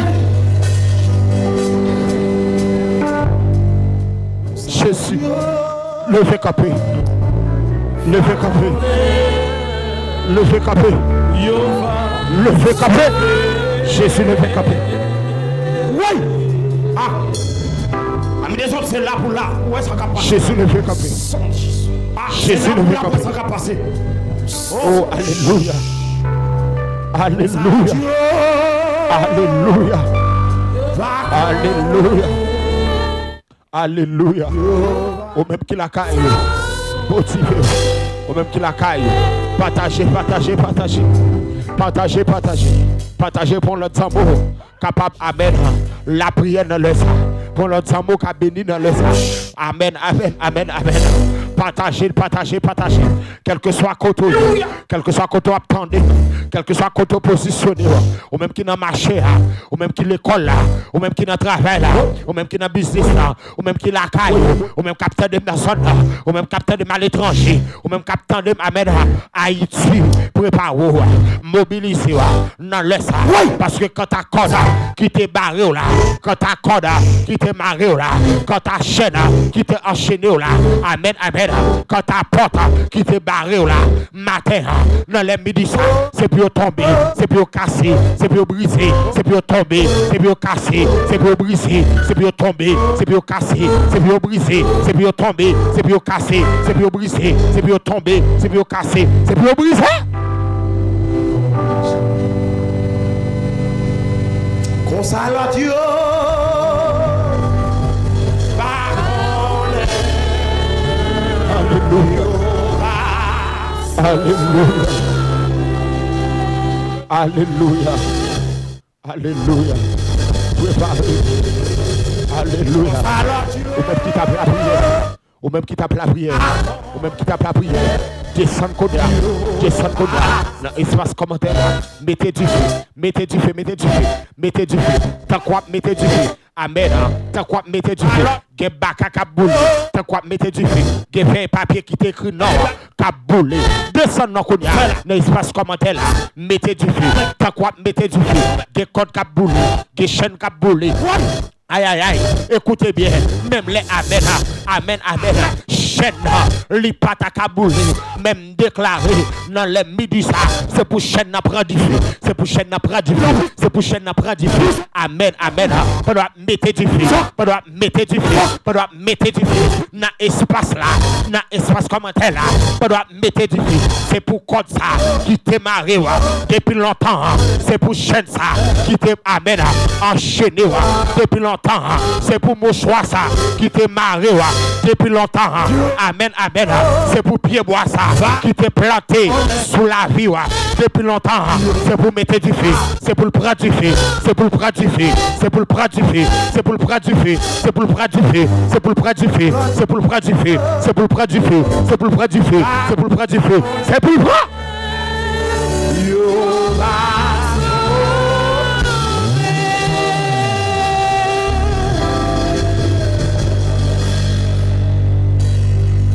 Jésus, levez campé. Levez campé. Levez campé. Levez campé. Jésus, levez campé. Oui. Ah. Amis des autres, c'est là pour là. Où est-ce qu'on va passer? Jésus, levez campé. Jésus, levez campé. Oh, alléluia. Alléluia. Alléluia. Alléluia. Alléluia. Au même qu'il a caillé. Motivé. Au même qu'il a caillé. Partagez, partagez, partagez. Partagez, partagez. Partagez pour le tambour. Capable, amen. La prière dans le sang. Pour le tambour qui a béni dans le sang. Amen, amen, amen, amen. Partagez, partagez, partagez. Quel que soit côté, quel que soit côté attendez, quel que soit côté positionné, ou même qui n'a marché, ou même qui l'école là, ou même qui n'a travail là, ou même qui n'a business là, ou même qui la caille, ou même capteur de personnes là, ou même capteur de mal étranger, ou même capteur de Amen Haïti, préparez-vous, mobilisez-vous, non laisse ça, parce que quand ta corde qui t'est barré là, quand ta corde qui t'est marré là, quand ta chaîne qui t'est enchaîné là, amen, amen. Quand ta porte qui te barré là, matin, dans les midi, c'est pour tomber, c'est pour casser, c'est pour briser, c'est pour tomber, c'est pour casser, c'est pour briser, c'est pour tomber, c'est pour casser, c'est pour briser, c'est pour tomber, c'est pour casser, c'est pour briser, c'est pour tomber, c'est pour casser, c'est pour briser. Console-Dieu. Alléluia. Alléluia. Alléluia. Préparez. Alléluia. Ou même qui tape la prière. Ou même qui tape la prière. Ou même qui tape la prière. Descends Koda. Descends Koda. Dans l'espace commentaire. Mettez du feu. Mettez du feu. Mettez du feu. Mettez du feu. Tant quoi mettez du feu. Amen. Tant quoi mettez du feu. Gen baka kap boule. Tant quoi mettez du feu. Gen fait papier qui t'écrit non. Kap boule. Descends dans Koda. Dans l'espace commentaire là. Mettez du feu. Tant quoi mettez du feu. Gen code kap boule. Gen chaîne kap boule. Aïe aïe aïe. Écoutez bien. Même les amen. Amen amen. Chaîne li pata kap boule. Même déclaré dans les midi ça. C'est pour chaîne n'a prend du feu. C'est pour chaîne n'a prend du feu. C'est pour chaîne n'a prend du feu. Amen amen. Pendant mettez du feu. Pendant mettez du feu. Pendant mettez du feu. Dans espace là. Dans espace commentaire là. Pendant mettez du feu. C'est pour code ça qui t'est marré depuis longtemps. C'est pour chaîne ça qui t'est amen enchaîné depuis longtemps. C'est pour mon choix ça qui t'est marré depuis longtemps. Amen amen. C'est pour pied bois ça qui t'est planté sous la vie depuis longtemps. C'est pour mettre du feu. C'est pour le prendre du feu. C'est pour le prendre du feu. C'est pour le prendre du feu. C'est pour le prendre du feu. C'est pour le prendre du feu. C'est pour le prendre du feu. C'est pour le prendre du feu. C'est pour le prendre du feu. C'est pour le prendre du feu. C'est pour le prendre du feu. C'est pour le prendre.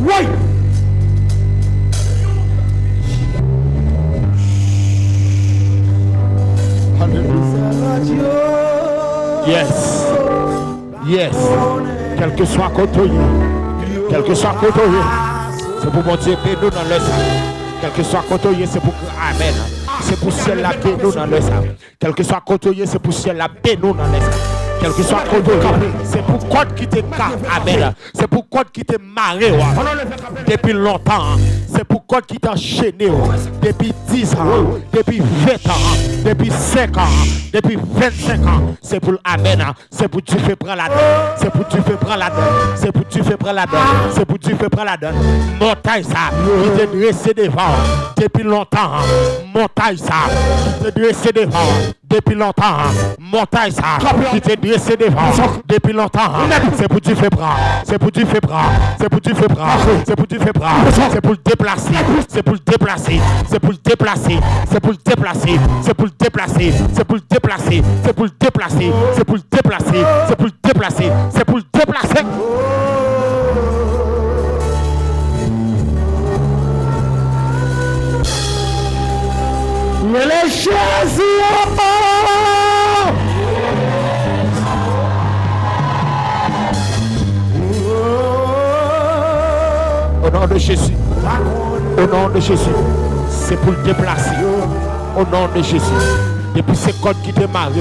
Oui. Yes. Yes. Quel que soit côté, quel que soit côté, c'est pour mon Dieu paix nous dans le sang. Quel que soit côté, c'est pour amen. C'est pour ciel la paix nous dans le sang. Quel que soit côté, c'est pour ciel la paix nous dans le sang. Quel que soit côté, c'est pour code qui te cap amen. C'est pour code qui te marré depuis longtemps. C'est pour code qui t'a enchaîné depuis 10 ans, depuis 20 ans, depuis 5 ans, depuis 25 ans. C'est pour amen. C'est pour tu fais prendre la donne. C'est pour tu fais prendre la donne. C'est pour tu fais prendre la donne. C'est pour tu fais prendre la donne. Montagne ça, qui te dressé devant depuis longtemps. Montagne ça, qui te dressé devant depuis longtemps. Montagne ça, qui te dressé devant depuis longtemps. C'est pour tu fais prendre. C'est pour tu fais prendre. C'est pour tu fais prendre. C'est pour tu fais prendre. C'est pour le déplacer. C'est pour le déplacer. C'est pour le déplacer. C'est pour le déplacer. C'est pour le déplacer. C'est pour le déplacer. C'est pour le déplacer. C'est pour le déplacer. C'est pour le déplacer. C'est pour le déplacer. Les choses. nom de Jésus. Au nom de Jésus. C'est pour le déplacer. Au nom de Jésus. Depuis ces cordes qui te marrent,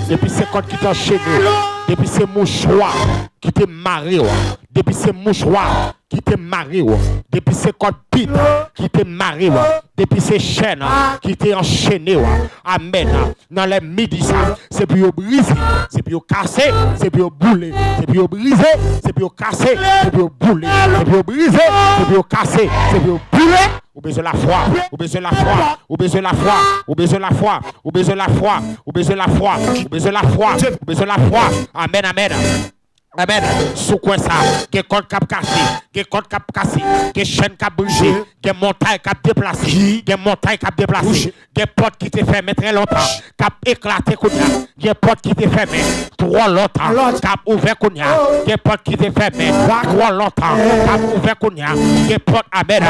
depuis ces cordes qui t'enchaînent, depuis ces mouchoirs qui te marrent, depuis ces mouchoirs qui te marrent, depuis ces cordes pites qui te marrent, depuis ces chaînes qui te enchaînées. Amen. Dans les midis, c'est pour briser, c'est pour casser, c'est pour bouler, c'est pour briser, c'est pour casser, c'est pour bouler, c'est pour briser, c'est pour casser, c'est pour bouler. Ou besoin la foi, ou besoin la foi, ou besoin la foi, ou besoin la foi, ou besoin la foi, ou besoin la foi, ou besoin la foi, ou besoin la foi. Amen, amen. Amen. Sous quoi ça? Que compte cap cassé, que compte cap cassé, que chaîne cap brisé, que montagne cap déplacé, que montagne cap déplacé, que porte qui t'est fermée très longtemps, cap éclaté kounya, que porte qui t'est fermée trop longtemps, cap ouvert kounya, que porte qui t'est fermée trop longtemps, cap ouvert kounya, que porte amen,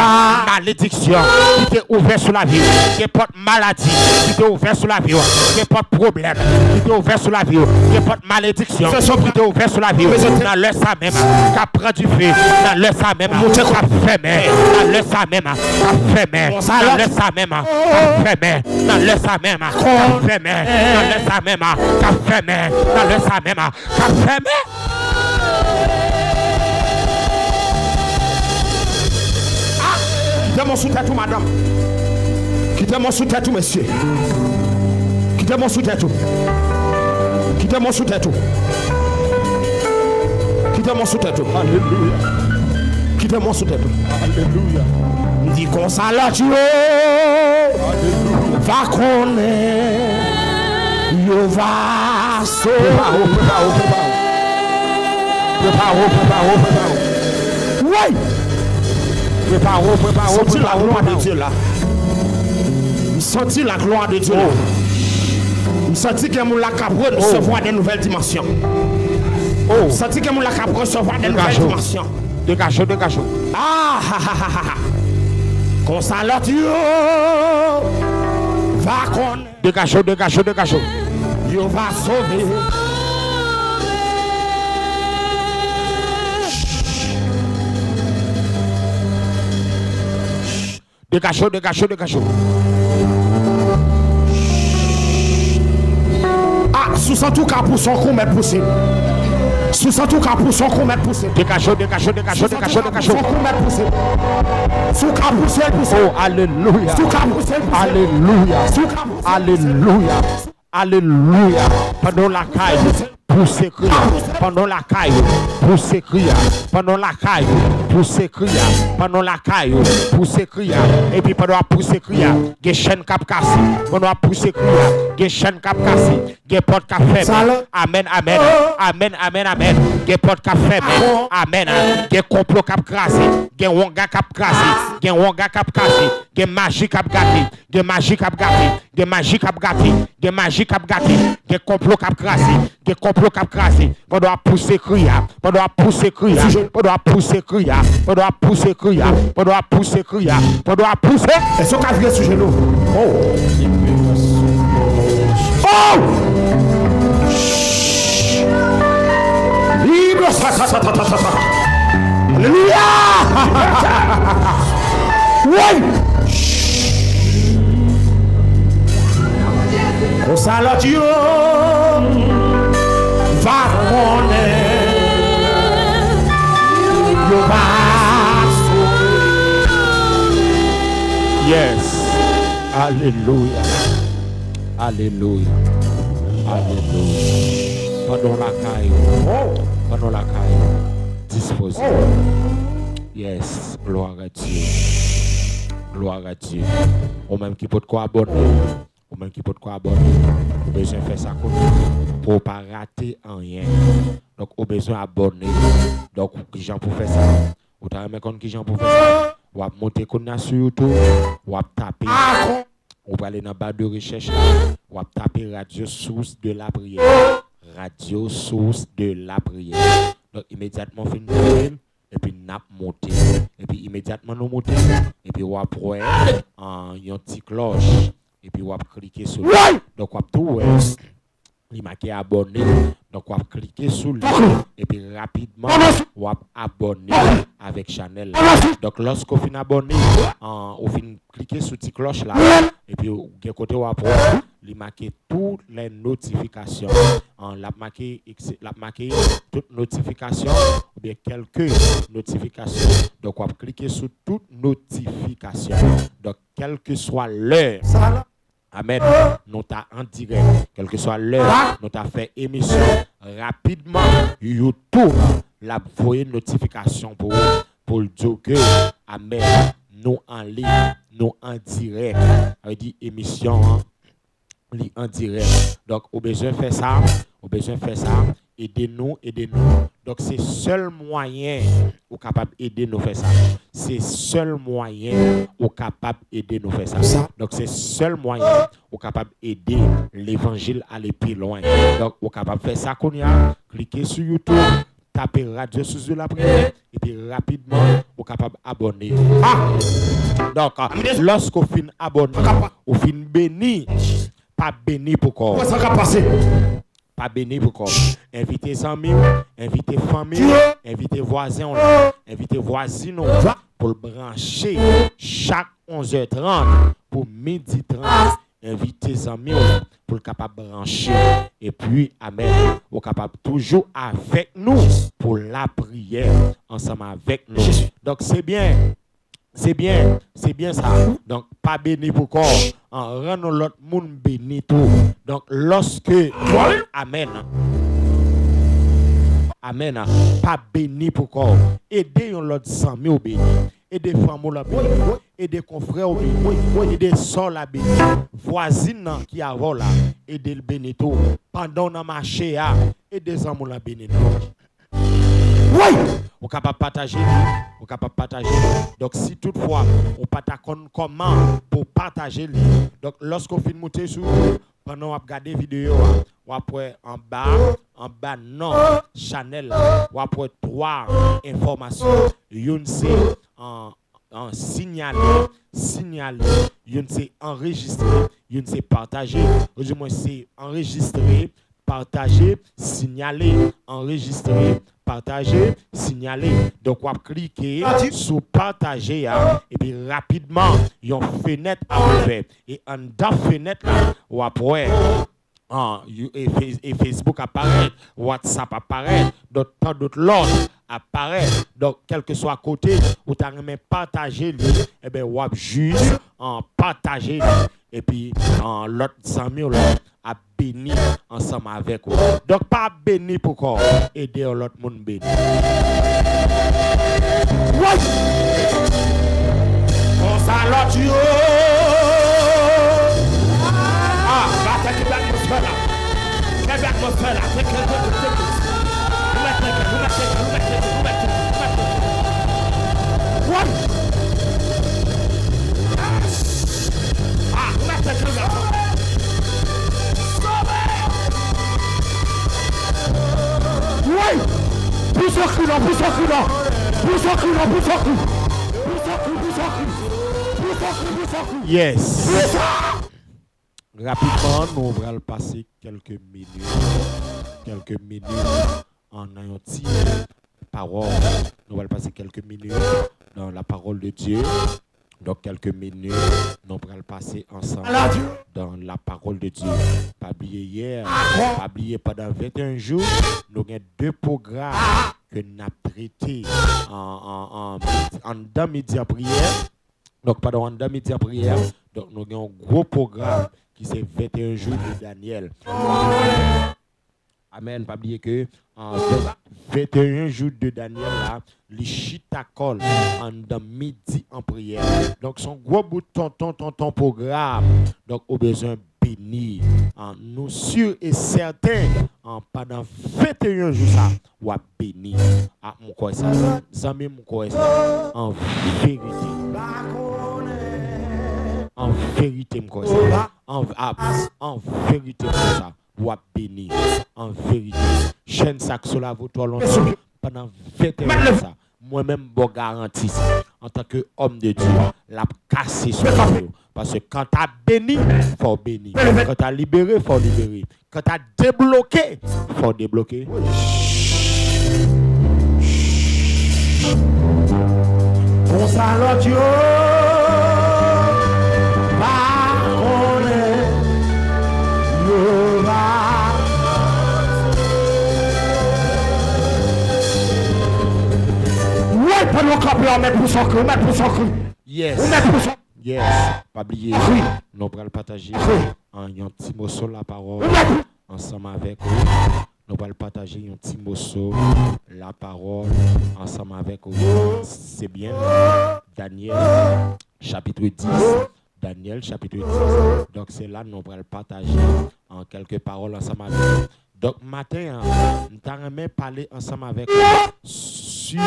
malédiction qui t'est ouvert sur la vie, que porte maladie qui t'est ouvert sur la vie, que porte problème qui t'est ouvert sur la vie, que porte malédiction qui t'est ouvert sur la vie. Dans le ça même, qu'a prend du feu, dans le ça même, qu'a fermé, dans le ça même, qu'a fermé, dans le ça même, qu'a fermé, dans le ça même, qu'a fermé, dans le ça même, qu'a fermé, dans le ça même, qu'a fermé. Quittez mon sous-tête tout, madame. Quittez mon sous-tête tout, monsieur. Quittez mon sous-tête tout. Quittez mon sous-tête tout. Quittez mon sous-tête. Alléluia. Quittez mon sous-tête. Alléluia. Il dit qu'on s'en l'a tué. Va qu'on est. Il va sauver. Oui. Senti la gloire de Dieu là. Senti la gloire de Dieu là. Senti que mon la cabre recevoir des nouvelles dimensions. Oh, senti que mon la cap recevoir des nouvelles dimensions. Dégagez. Ah, qu'on s'en l'a tué. Va qu'on. Dégagez. Il va sauver. Dégagez. Ah, sous tout cas pour son coup, mais possible. Sous tout cas pour son coup, mais possible. Dégagez. Sous cas poussé. Oh, alléluia. Sous cas poussé. Alléluia. Pendant la caille. Pour s'écrire, pendant la caille, pour s'écrire, pendant la caille, pour s'écrire, pendant la caille, pour s'écrire, et puis pendant pour s'écrire, des chaînes cap cassées, pendant pour s'écrire, des chaînes cap cassées, des portes cap fermées, amen, des portes cap fermées, amen, des complots cap crasés, des wonga cap crasés, des magie cap gâté, des magie cap gâté, des complots cap crasés, des complots cap crasés, pendant pousser crier, pendant pousser. Est-ce qu'on a vu ce genou? Oh! Libre, ça. Alléluia! Oui! On s'en Dieu. Va yes. Alléluia. Pendant la caille. Disposé. Yes. Gloire à Dieu. Ou même qui peut quoi abonner. Ou besoin de faire ça pour ne pas rater rien. Donc, au besoin d'abonner. Donc, qui j'en pour faire ça? Ou t'as même qui j'en pour faire ça? Ou à monter sur YouTube. Ou à taper. On va aller dans la barre de recherche. Ou à taper Radio Source de la prière. Radio Source de la prière. Donc, immédiatement, fin de et puis n'a monté. Et puis, immédiatement, nous montons. Et puis, on va prendre une petite cloche. Et puis, on va cliquer sur le. Donc, on va tout. il marqué abonné. Donc, on va cliquer sur lui et puis rapidement, on va abonner avec Chanel. Donc, lorsqu'on finit abonné, on finit cliquer sur cette cloche là et puis de côté on va il marqué toutes les notifications. La marqué toutes notifications ou bien quelques notifications. Donc, on va cliquer sur toutes notifications. Donc, quelle que soit l'heure. Amen. Nous t'as en direct, quelle que soit l'heure, nous t'as fait émission rapidement. YouTube, la voyez notification pour dire que, amen, nous en ligne, nous en direct. On dit émission en direct. Donc, au besoin de faire ça, aidez-nous. Donc, c'est seul moyen ou capable d'aider nous faire ça. C'est seul moyen ou capable d'aider nous faire ça. Donc, c'est seul moyen ou capable d'aider l'évangile à aller plus loin. Donc, ou capable de faire ça qu'on y a, cliquez sur YouTube, tapez Radio Sous la prière et puis rapidement, ou capable d'abonner. Donc, lorsqu'on finit abonner, on finit béni. Pas béni pour quoi? Comment ça va passer? Pas béni pour quoi? Invitez les amis, invitez famille, invitez voisins, invitez voisines pour le brancher chaque 11h30 pour 12h30. Invitez les amis pour le capable brancher. Et puis, amen, vous capable toujours avec nous pour la prière ensemble avec nous. Donc, c'est bien. C'est bien ça. Donc, pas béni pour quoi? En rendant l'autre monde béni tout. Donc, lorsque, amen, pas béni pour quoi? Aidez l'autre 100 000 béni. Aidez femmes la béni. Aidez confrères au béni. Aidez soeurs la béni. Voisine qui a là. Aidez le béni tout. Pendant qu'on a marché, aidez amours la béni. Oui! On est capable de partager. Donc, si toutefois, on partage comment pour partager. Donc, lorsqu'on finit de monter sur, pendant qu'on regarde la vidéo, on après en bas, non, Chanel, on après 3 informations. Une c'est signaler, une c'est enregistrer, une c'est partager. Moi, c'est enregistrer, partager, signaler, enregistrer, partager, signaler. Donc, on va cliquer sur partager et puis rapidement, il y a une fenêtre à ouvrir. Et en dans fenêtre, on va pouvoir et Facebook apparaît, WhatsApp apparaît, d'autres l'autre apparaît. Donc, quel que soit à côté, ou tu as même partagé, et bien, on va juste partager. Et puis, l'autre 100 000 a béni ensemble avec vous. Donc, pas béni pour quoi? Aider l'autre monde béni. On s'allote yo. Va take l'atmosphère là. Take l'atmosphère là. Take Yes. Rapidement, nous allons passer quelques minutes en ayant parole. Nous allons passer quelques minutes dans la parole de Dieu. Dans quelques minutes, nous allons passer ensemble dans la parole de Dieu. Pas oublier hier, pas oublier pendant 21 jours, nous avons 2 programmes que nous avons traités en midi à prière. Donc, pendant en midi à prière, donc nous avons un gros programme qui c'est 21 jours de Daniel. Amen. Pas oublier que 21 jours de Daniel là, les chitakol en midi en prière. Donc son gros bout de ton programme. Donc au besoin béni. Nous sûrs et certains pendant 21 jours ça ou béni. Mon quoi ça. Ça même mon quoi ça. En vérité. En vérité mon quoi ça. En vérité mon ça. Ou béni en vérité. Chaîne sac sur la voie longtemps pendant 21 ans ça. Moi-même, je garantis en tant qu'homme de Dieu, l'a cassé sur nous. Parce que quand tu as béni, il faut bénir. Quand tu as libéré, il faut libérer. Quand tu as débloqué, il faut débloquer. On s'allume Dieu, va connaître, nous va. Ouais, pas nous camper, on met pour son cru, mettre pour son cru. Yes. On met pour son. Yes. Pas oublier. Nous allons partager un petit mot sur la parole ensemble avec vous. Nous allons partager un petit mot sur la parole ensemble avec vous. C'est bien. Daniel, chapitre 10. Daniel, chapitre 10. Donc, c'est là que nous allons partager en quelques paroles ensemble avec vous. Donc, matin, nous allons parler ensemble avec vous sur...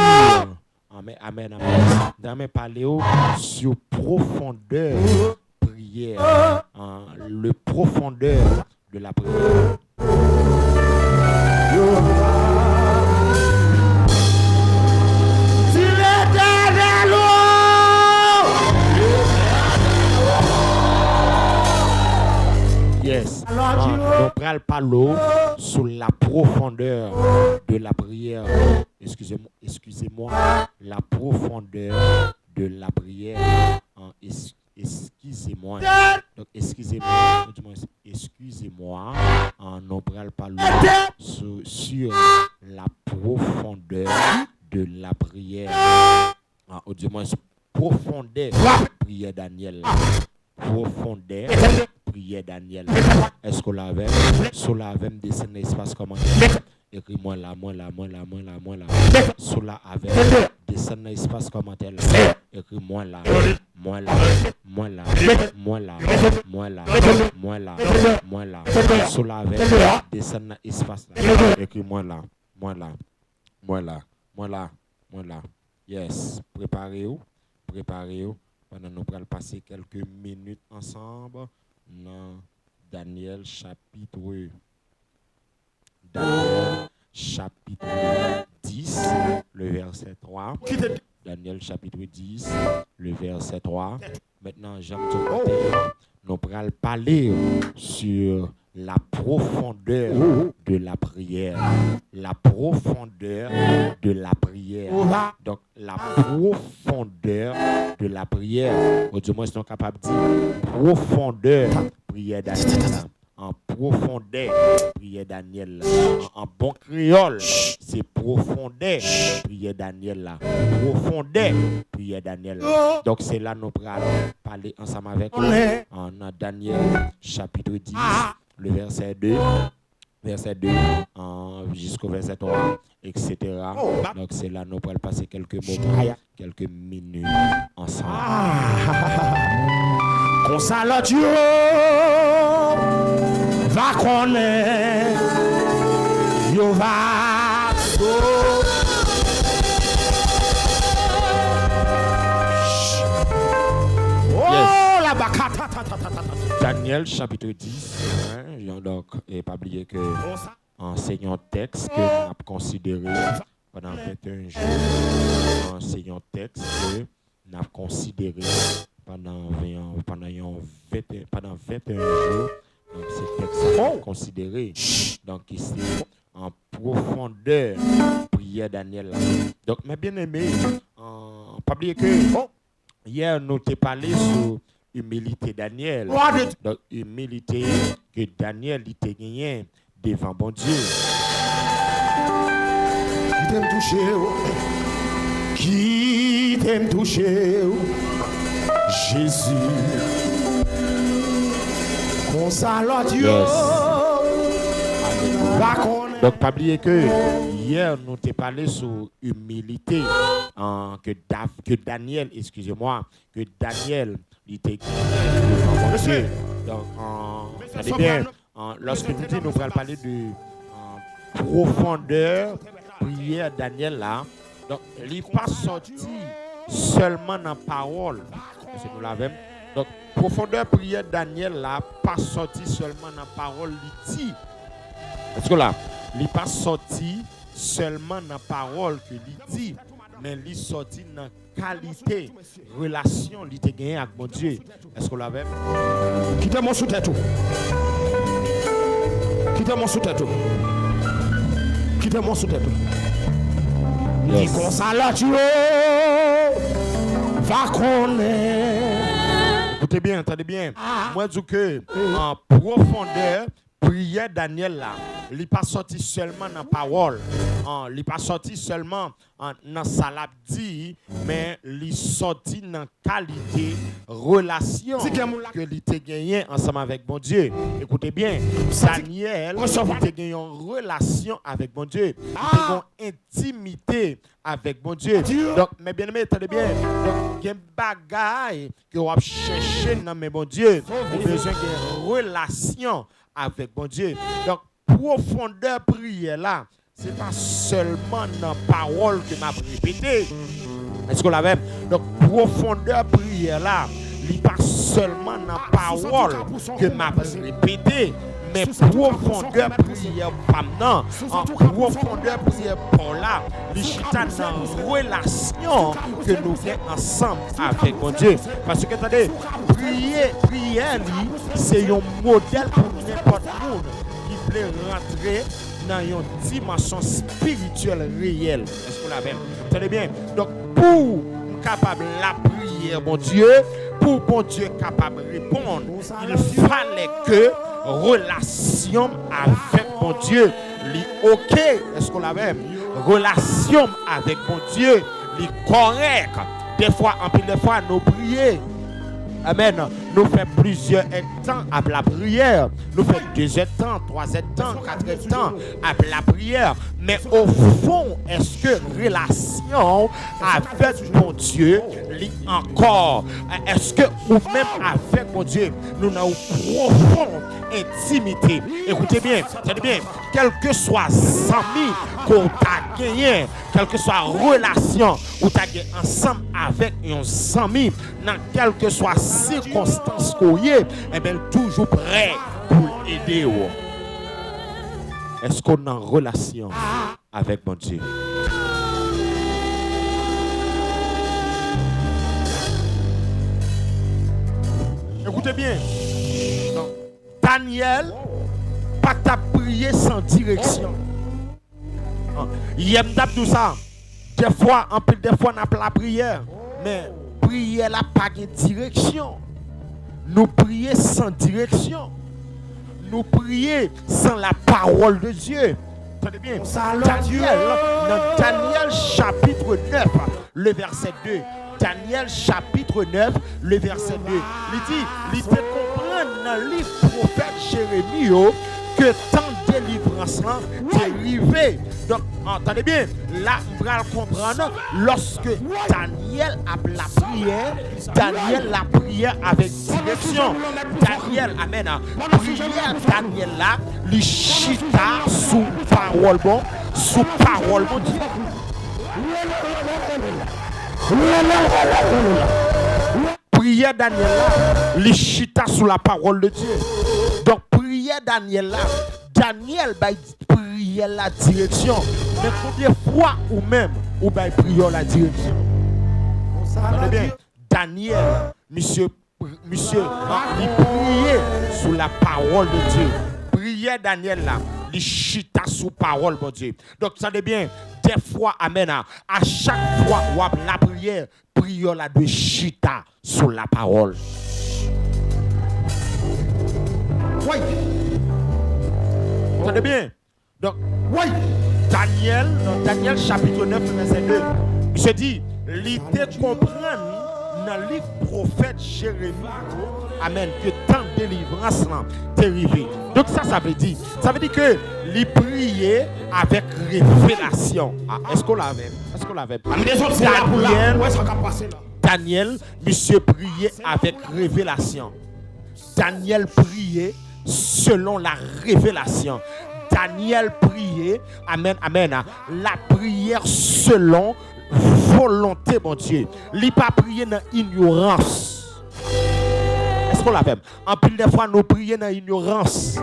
Amen, amen, amen. Nous allons parler sur profondeur prière. Le profondeur de la prière. Yes. Nous allons parler sur la profondeur de la prière. Excusez-moi, la profondeur de la prière. Excusez-moi. Donc, excusez-moi. Nous allons parler sur la profondeur de la prière. Ou du moins, profondeur prière Daniel. Profondeur prière Daniel. Est-ce qu'on l'avait? Sur la même descend l'espace comment? Écris-moi là. Sur la avec descend l'espace commentaire. Écris-moi là. Moi là. Sur la avec descend l'espace là. Écris-moi là. Moi là. Yes. Préparez-vous. Pendant nous allons passer quelques minutes ensemble dans Daniel chapitre 10, le verset 3. Daniel chapitre 10, le verset 3. Maintenant, j'aime tout nous allons parler sur la profondeur de la prière. La profondeur de la prière. Donc, la profondeur de la prière. Ou du moins, nous sommes capables de dire profondeur prière Daniel. En profondeur prière Daniel. En bon créole, c'est profondeur prière Daniel. Profondeur prière Daniel. Donc, c'est là que nous allons parler ensemble avec vous. En Daniel chapitre 10. Le verset 2 jusqu'au verset 3, etc. Donc c'est là nous pourrons passer quelques moments, quelques minutes ensemble. Qu'on s'allume Dieu, va connaître, yo va. Oh la bacata. Daniel chapitre 10, donc, et pas oublier que enseignant texte que nous avons considéré pendant 21 jours, enseignant texte que nous avons considéré pendant 21 jours, donc ce texte est considéré, donc ici en profondeur prière Daniel. Donc, mes bien-aimés, pas oublier que hier nous t'ai parlé sur humilité Daniel. Donc, humilité que Daniel il t'a gagné devant bon Dieu. Qui t'aime toucher, Jésus. Qu'on s'allume Dieu. Donc, pas oublier que hier nous t'ai parlé sur humilité que Daniel, excusez-moi, que Daniel il était devant Dieu. Donc, regardez bien, lorsque nous disons, nous allons parler de profondeur, prière Daniel là. Donc, il n'est pas sorti seulement dans la parole. Parce que nous l'avons. Donc, profondeur, prière Daniel là, pas sorti seulement dans la parole, il dit. Parce que là, il n'est pas sorti seulement dans la parole que il dit. mais il sorti dans qualité relation il te gagné avec mon Dieu. Est-ce qu'on l'avait? Quittez mon sous-tête. Quittez mon sous-tête. Quittez mon sous-tête. Dis comme ça là tu va connaître. Écoutez bien, entendez bien. Moi je dis que en profondeur prière Daniel là, il n'est pas sorti seulement dans la parole, il n'est pas sorti seulement dans sa dit, mais il est sorti dans la qualité relation que il a gagné ensemble avec mon Dieu. Écoutez bien, Daniel, il a gagné une relation avec mon Dieu, il a une intimité avec mon Dieu. Donc, mes bien-aimés, attendez bien, il y a un bagage que vous cherchez dans mon Dieu, vous avez besoin d'une relation avec mon Dieu. Donc, profondeur prière là, ce n'est pas seulement dans la parole que m'a répété. Est-ce qu'on l'avait? Donc, profondeur prière là, ce n'est pas seulement dans la parole que m'a répété, mais profondeur prière pas maintenant. En profondeur prière pour là, les chita dans relation que nous faisons ensemble avec mon Dieu. Parce que, attendez, prière, c'est un modèle pour n'importe qui qui veut rentrer dans une dimension spirituelle réelle. Est-ce que vous l'avez? Tenez bien. Donc, pour capable la prière, mon Dieu, pour mon Dieu capable de répondre, il fallait que relation avec mon Dieu, ok, est-ce qu'on l'avait? Relation avec mon Dieu, correct. Des fois, en plus de fois, nous prions. Amen. Nous faisons plusieurs temps à la prière. Nous faisons 2 temps, 3 temps, 4 temps à la prière. Mais au fond, est-ce que relation avec mon Dieu lit encore? Est-ce que ou même avec mon Dieu, nous avons une profonde intimité? Écoutez bien, tenez bien, quel que soit amis qu'on a gagné, quelle que soit relation ou tu as gagné ensemble avec un ami, dans quelle que soit circonstance qu'on y est, eh bien, toujours prêt pour aider. Est-ce qu'on est en relation avec mon Dieu? Écoutez bien. Daniel, pas ta prier sans direction. Il aime tout ça. Des fois, en plus des fois, on a la prière. Mais prière n'a pas de direction. Nous prions sans direction. Nous prions sans la parole de Dieu. Entendez bien. Dans Daniel chapitre 9, le verset 2. Daniel chapitre 9, le verset 2. Il dit, il te comprend dans le livre prophète Jérémie que tant de délivrance est arrivé. Donc, entendez bien, là, on va comprendre, lorsque Daniel a la prière, Daniel la prière avec direction. Daniel, amen, prière Daniel là, il chita sous parole bon, sous parole bon Dieu. Prière Daniel là, il chita sous la parole de Dieu. Donc, prière Daniel là, Daniel va prier la direction. Mais combien de fois ou même ou va prier la direction? Attendez bien, Daniel, monsieur, il priait sous la parole de Dieu. Prière Daniel là, il chita sous parole de Dieu. Donc, attendez bien, des fois, amen, à chaque fois où la prière, prière la de chita sous la parole. Oui. Entendez bien? Donc, oui. Daniel, dans Daniel chapitre 9, verset 2, il se dit, il te comprend dans le livre prophète Jérémie, amen, que tant de délivrance t'est arrivé. Donc ça veut dire que il priait avec révélation. Ah, est-ce qu'on l'avait? Est-ce qu'on l'avait? Daniel, monsieur priait avec révélation. Daniel priait selon la révélation. Daniel priait, amen, amen, la prière selon volonté, mon Dieu. Il n'a pas prié dans ignorance. Est-ce qu'on l'a fait? En plus de fois, nous prions dans ignorance.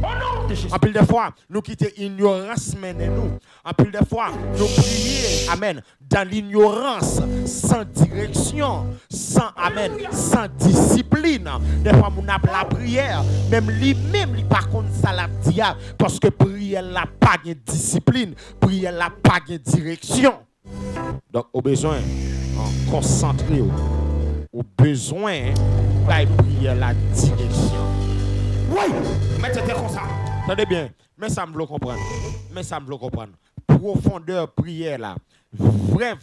Oh non! En pile de fois, nous quittons l'ignorance nous. En pile de fois, nous prions, amen, dans l'ignorance, sans direction, sans, amen, sans discipline. Des fois, nous avons la prière, même lui-même, il par contre, ça la diable, parce que prière n'a pas de discipline, prière n'a pas de direction. Donc, au besoin, en concentrer, au besoin, de prier la direction. Oui, mais c'était comme ça. Attendez bien, mais ça me le comprendre. Mais ça me le comprendre. Profondeur prière là, vraie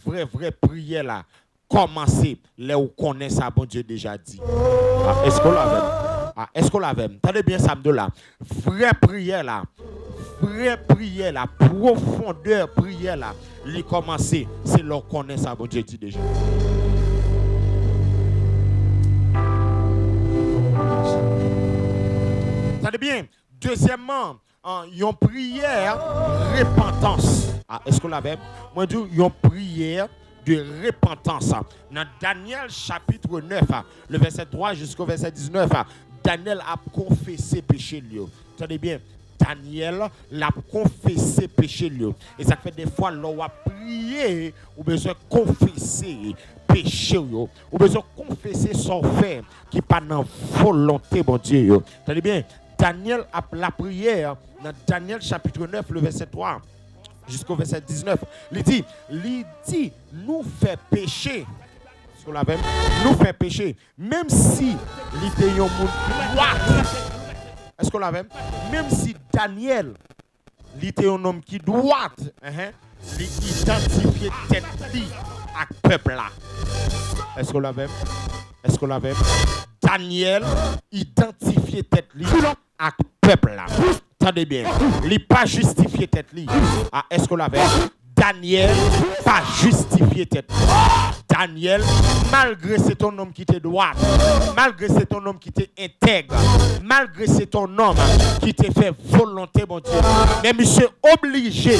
prière là, commencer là où connaît ça, bon Dieu déjà dit. Ah, est-ce qu'on l'avait? Ah, est-ce qu'on l'avait? Attendez bien ça me là. Vraie prière là, profondeur prière là, les commencer, c'est là où connaît ça, bon Dieu dit déjà. Attendez bien. Deuxièmement, une prière repentance. Ah, est-ce qu'on l'avait? Moi, je dis une prière de repentance. Dans Daniel chapitre 9, le verset 3 jusqu'au verset 19, Daniel a confessé péché lui. Attendez bien. Daniel l'a confessé péché lui. Et ça fait des fois, l'on a prié, ou besoin de confesser péché, ou besoin de confesser son fait qui n'est pas dans la volonté, mon Dieu. Attendez bien. Daniel a la prière dans Daniel chapitre 9, le verset 3 jusqu'au verset 19. Il dit, nous fait pécher. Nous fait pécher. Même si il était un monde droit. Est-ce qu'on l'avait? Même si Daniel, il était un homme qui doit, il identifiait tête avec le peuple là. Est-ce qu'on l'avait? Est-ce qu'on l'avait? Daniel identifiait tête avec le peuple là. Attendez bien. Il n'a pas justifié tête li. Ah, est-ce qu'on l'avait? Daniel pas justifié tête. Daniel, malgré c'est ton homme qui était droit, malgré c'est ton homme qui était intègre, malgré c'est ton homme qui t'a fait volonté, mon Dieu, mais monsieur obligé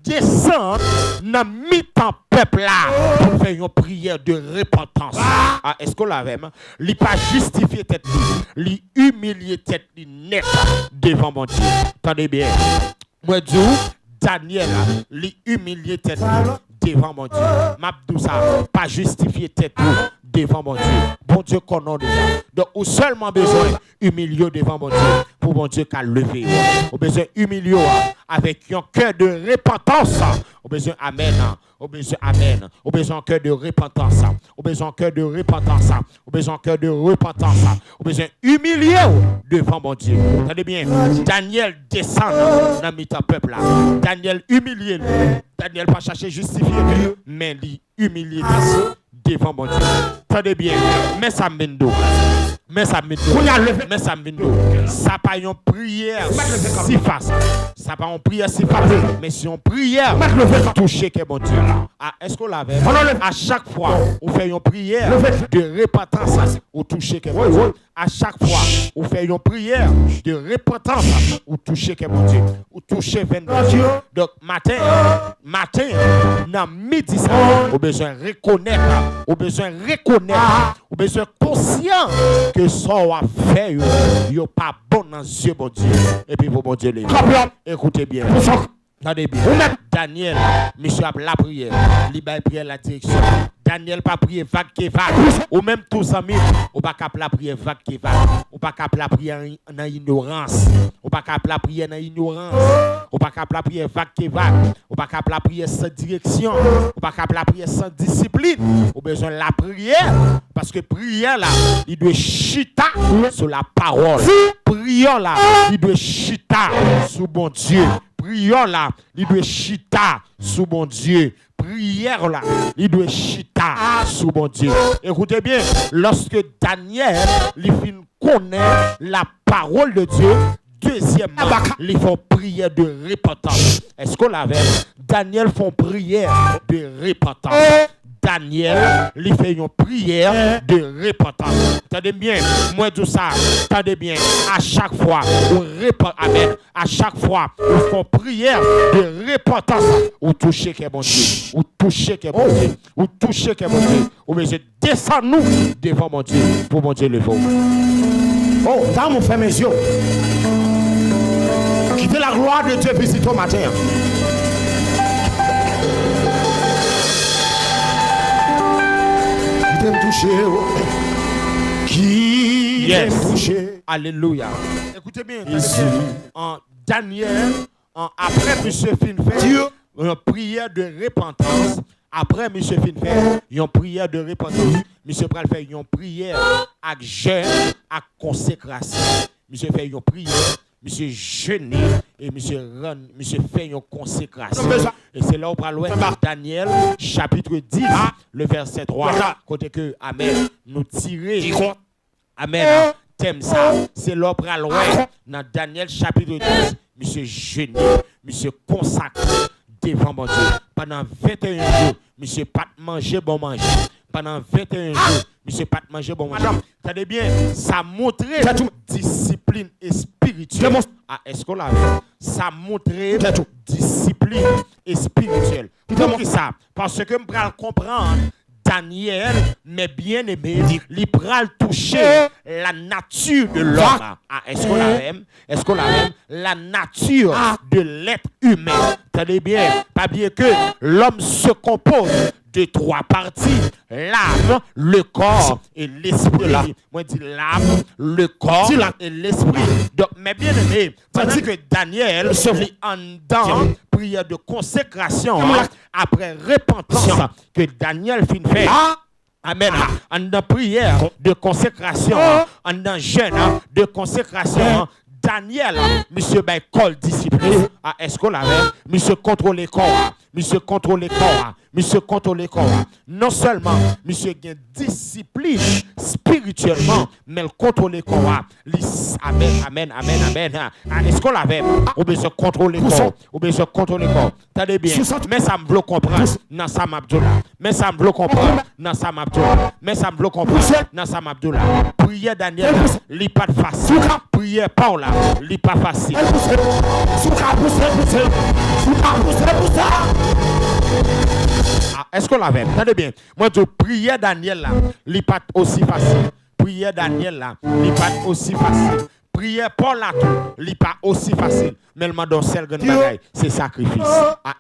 descendre dans mi-temps peuple là pour faire une prière de repentance. Ah, est-ce qu'on l'avait? Il n'a pas justifié tête, il humilié tête net devant mon Dieu. Attendez bien. Moi, Dieu, Daniel, il humilié tête devant mon Dieu. Mabdousa, pas justifié tête devant mon Dieu. Bon Dieu connaît déjà. Donc, ou seulement besoin humilier devant mon Dieu pour mon Dieu qu'à lever. Ou besoin humilier avec un cœur de repentance. Ou besoin amen. Ou besoin amen. Ou besoin un cœur de repentance. Ou besoin un cœur de repentance. Ou besoin un cœur de repentance. Ou besoin humilier devant mon Dieu. Entendez bien. Daniel descend dans le peuple là. Daniel humilié. Daniel pas chercher justifier, mais il humilié devant mon Dieu. Attendez bien. Mais ça m'endo. Mais ça m'endo. Ça pas une prière si facile. Ça pas une prière si facile. Mais si on prière, toucher que mon Dieu. Ah, est-ce qu'on l'avait? À chaque fois, on fait une prière de repentance ou toucher que mon Dieu. À chaque fois, on fait une prière de repentance ou toucher que mon Dieu. Ou toucher 22 Dieu. Donc, matin, dans midi, on a besoin de reconnaître, on a besoin conscient que ça a fait, il n'est pas bon dans les yeux, mon Dieu. Et puis, pour mon Dieu, écoutez bien. Attendez bien. Daniel, monsieur a la prière. Il a prié la direction. Daniel pas prier vague qui vague. Ou même tous amis, ou pas cap la prière vague qui vague. Ou pas cap la prière dans ignorance. Ou pas cap la prière dans ignorance. Ou pas cap la prière vague qui vague. Ou pas cap la prière sans direction. Ou pas cap la prière sans discipline. Ou besoin la prière parce que prière là, il doit chita sur la parole. Prière là, il doit chita sur bon Dieu. Prière là, il doit chita sous mon Dieu. Prière là, il doit chita sous mon Dieu. Écoutez bien, lorsque Daniel, il connaît la parole de Dieu, deuxièmement, ils font prière de repentance. Est-ce qu'on l'avait? Daniel font prière de repentance. Daniel, il fait une prière de repentance. Attendez bien, moi tout ça, attendez bien, à chaque fois, on répand, amen, à chaque fois, on fait prière de repentance, ou toucher que bon Dieu, ou toucher que bon Dieu, ou toucher que bon Dieu, ou mais je descends nous devant mon Dieu, pour mon Dieu le vaut. Oh, dans mon frère mes yeux. quitter la gloire de Dieu visite au matin. Qui t'aime toucher? Qui t'aime toucher? Alléluia. Écoutez bien. En Daniel, après monsieur Finfer, une prière de repentance. Après monsieur Finfer, une prière de repentance. Monsieur pral fait une prière avec jeûne, avec consécration. Monsieur fait une prière. Monsieur jeûne et monsieur fait une consécration. Et c'est là où on parle Daniel, chapitre 10, le verset 3. Côté que, Amen, nous tirer. Amen. Thème ça. C'est là où on parle dans Daniel, chapitre 10. Monsieur jeûne, monsieur consacré devant mon Dieu. Pendant 21 jours, monsieur pas manger, bon manger. Pendant 21 jours, monsieur pas manger, bon manger. Attendez bien, ça montre discipline et spirituelle. Est-ce qu'on l'a vu? Ça montre discipline et spirituelle. Pourquoi ça? Parce que je vais comprendre. Daniel, mais bien aimé, il pral toucher la nature de l'homme. Est-ce qu'on l'a même? Est-ce qu'on l'a même? La nature de l'être humain. Tenez bien, pas bien que l'homme se compose de 3 parties, l'âme, le corps et l'esprit. Moi, je dis l'âme, le corps et l'esprit. Donc, mais bien aimé, tandis que Daniel est en dedans, prière de consécration, après repentance, que Daniel finit faire. Amen. En dedans prière de consécration, en dedans jeûne de consécration, Daniel, monsieur col discipline. Est-ce qu'on l'avait? Monsieur contrôle les corps. Monsieur contrôle les corps. Monsieur contrôle les corps. Non seulement monsieur gagne discipline spirituellement, mais le contrôle les corps. Amen, amen, amen, amen. Est-ce qu'on l'avait? Ou bien se contrôler les corps. Ou bien se contrôler les corps. T'as bien. Mais ça me bloque comprendre. Dans Sam Abdullah. Mais ça me bloque comprendre. Dans Sam Abdullah. Mais ça me bloque comprendre. Dans Sam Abdullah. Prière Daniel, li pas facile. Prière Paula, li pas facile. Est-ce qu'on l'avait? Attendez bien. Moi, je prière Daniel là, li pas aussi facile. Prière Daniel là, li pas aussi facile. Prière Paul là, li pas aussi facile. Mais le mandon seul grand bagaille, c'est sacrifice.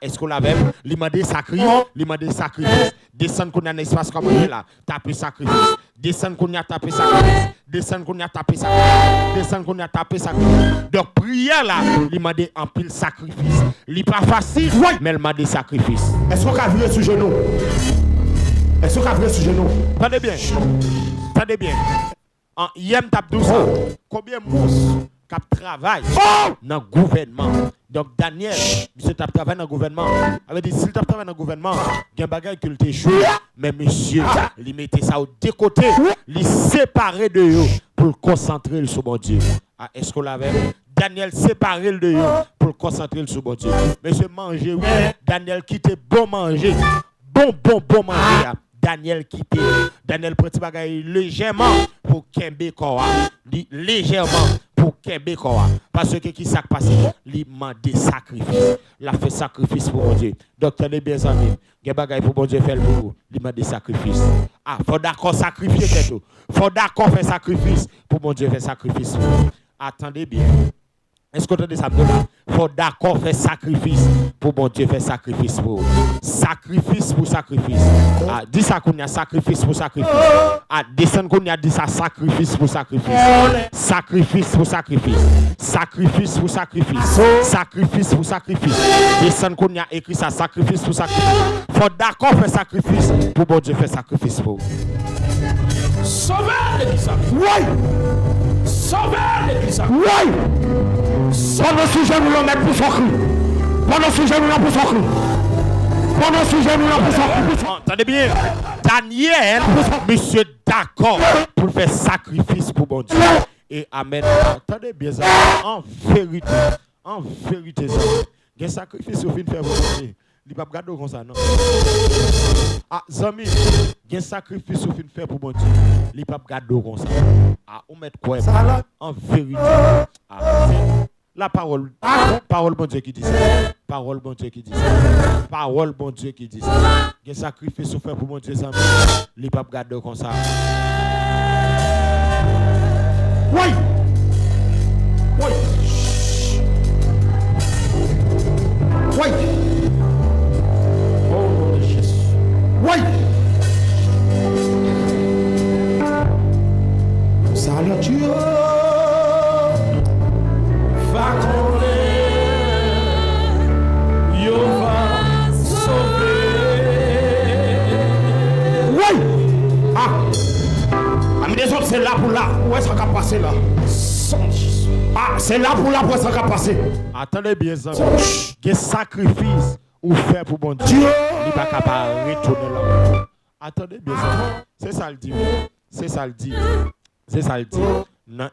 Est-ce qu'on l'avait? Li m'a dit sacrifice. Descendre qu'on a un espace comme là, taper sacrifice. Descendre qu'on a tapé sacrifice. Descendre qu'on a tapé sacrifice. Descendre qu'on a tapé sacrifice. Donc prière là, li m'a dit en pile sacrifice. Li pas facile, mais il m'a dit sacrifice. Est-ce qu'on a vu sur genou? Est-ce qu'on a vu sur genou? Attendez bien. Attendez bien. En yem tap 12 ans, combien de mousse cap travail dans le gouvernement? Donc Daniel, monsieur tap travail dans le gouvernement. Avait dit s'il tap travail dans le gouvernement, il y a un bagage qu'il te joue, mais monsieur, il mettait ça au deux côtés, il séparait de eux pour le concentrer sur mon Dieu. Est-ce qu'on l'avait? Daniel séparait de eux pour le concentrer sur mon Dieu. Monsieur manger, oui. Daniel quittait bon manger, bon manger. Daniel quitté. Daniel prend bagay légèrement pour kembe koa. Légèrement pour kembe koa. Parce que qui s'est passé? Il m'a des sacrifices. Il a fait sacrifice pour mon Dieu. Donc tenez bien amis. Gen bagay pour mon Dieu faire pour vous. Il m'a des sacrifices. Faut d'accord sacrifier tout. Faut d'accord faire sacrifice pour mon Dieu faire sacrifice. Attendez bien. Est-ce que vous entendez ça? Il faut d'accord faire sacrifice pour mon Dieu faire sacrifice pour vous. Sacrifice pour sacrifice. Dis ça qu'on y a sacrifice pour sacrifice. Descendre qu'on y a dit ça sacrifice pour sacrifice. Sacrifice pour sacrifice. Sacrifice pour sacrifice. Sacrifice pour sacrifice. Descendre qu'on y a écrit ça sacrifice pour sacrifice. Il faut d'accord faire sacrifice pour mon Dieu faire sacrifice pour vous. Sauvez l'église. Oui. Sauvez l'église. Oui. Pendant ce sujet, nous l'en mettons pour son cri. Pendant ce sujet, nous l'en pour son cri. Pendant ce sujet, nous l'en pour son cri. Attendez bien. Daniel, monsieur d'accord pour faire sacrifice pour mon Dieu. Et amen. Attendez bien ça. En vérité, ça. Il y a un sacrifice au fin de faire pour mon Dieu. Il ne va pas garder comme ça, non? Zami, il y a un sacrifice au fin de faire pour mon Dieu. Il ne va pas garder comme ça. On met quoi? En vérité. La parole bon Dieu qui dit ça. Parole bon Dieu qui dit ça. Parole bon Dieu qui dit ça. Il y a un sacrifice au faire pour mon Dieu, Zami. Il ne va pas garder comme ça. Oui. Oui. Dieu va combler, il va sauver. Oui! Ah! Amis des autres, c'est là pour là. Où est-ce qu'on va passer là? Ah, c'est là pour là, où est-ce qu'on va passer? Attendez bien, ça. Quel sacrifice ou fait pour bon Dieu? Il n'est pas capable de retourner là. Attendez bien, ça. C'est ça le dit. C'est ça le dit. C'est ça le dit. Dans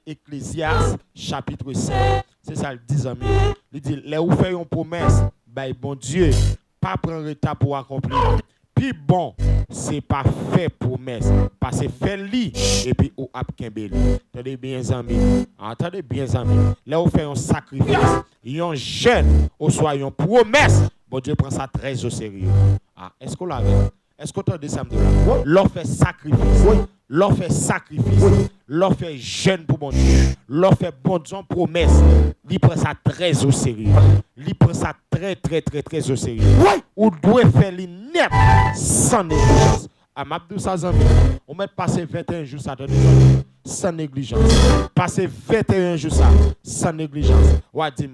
Ecclésiaste chapitre 5. C'est ça le dit, amis. Il dit, là où fait une promesse, bah, bon Dieu, pas prendre retard pour accomplir. Puis bon, c'est pas fait promesse, parce que fait lit et puis ou ap kembel. Attendez bien, amis. Attendez bien, amis. Là où fait un sacrifice, un jeune, ou soit une promesse, bon Dieu prend ça très au sérieux. Ah, est-ce qu'on l'avait? Est-ce qu'on entend ça de là? L'on fait sacrifice. L'on fait sacrifice. L'on fait jeune pour bon Dieu. L'on fait bon Dieu promesse. Il prend ça très au sérieux. Il prend ça très au sérieux. Ou doit faire les net sans négligence. À Mabdou Sazami, on met passer 21 jours ça sans négligence. Passer 21 jours ça sans négligence. Wadim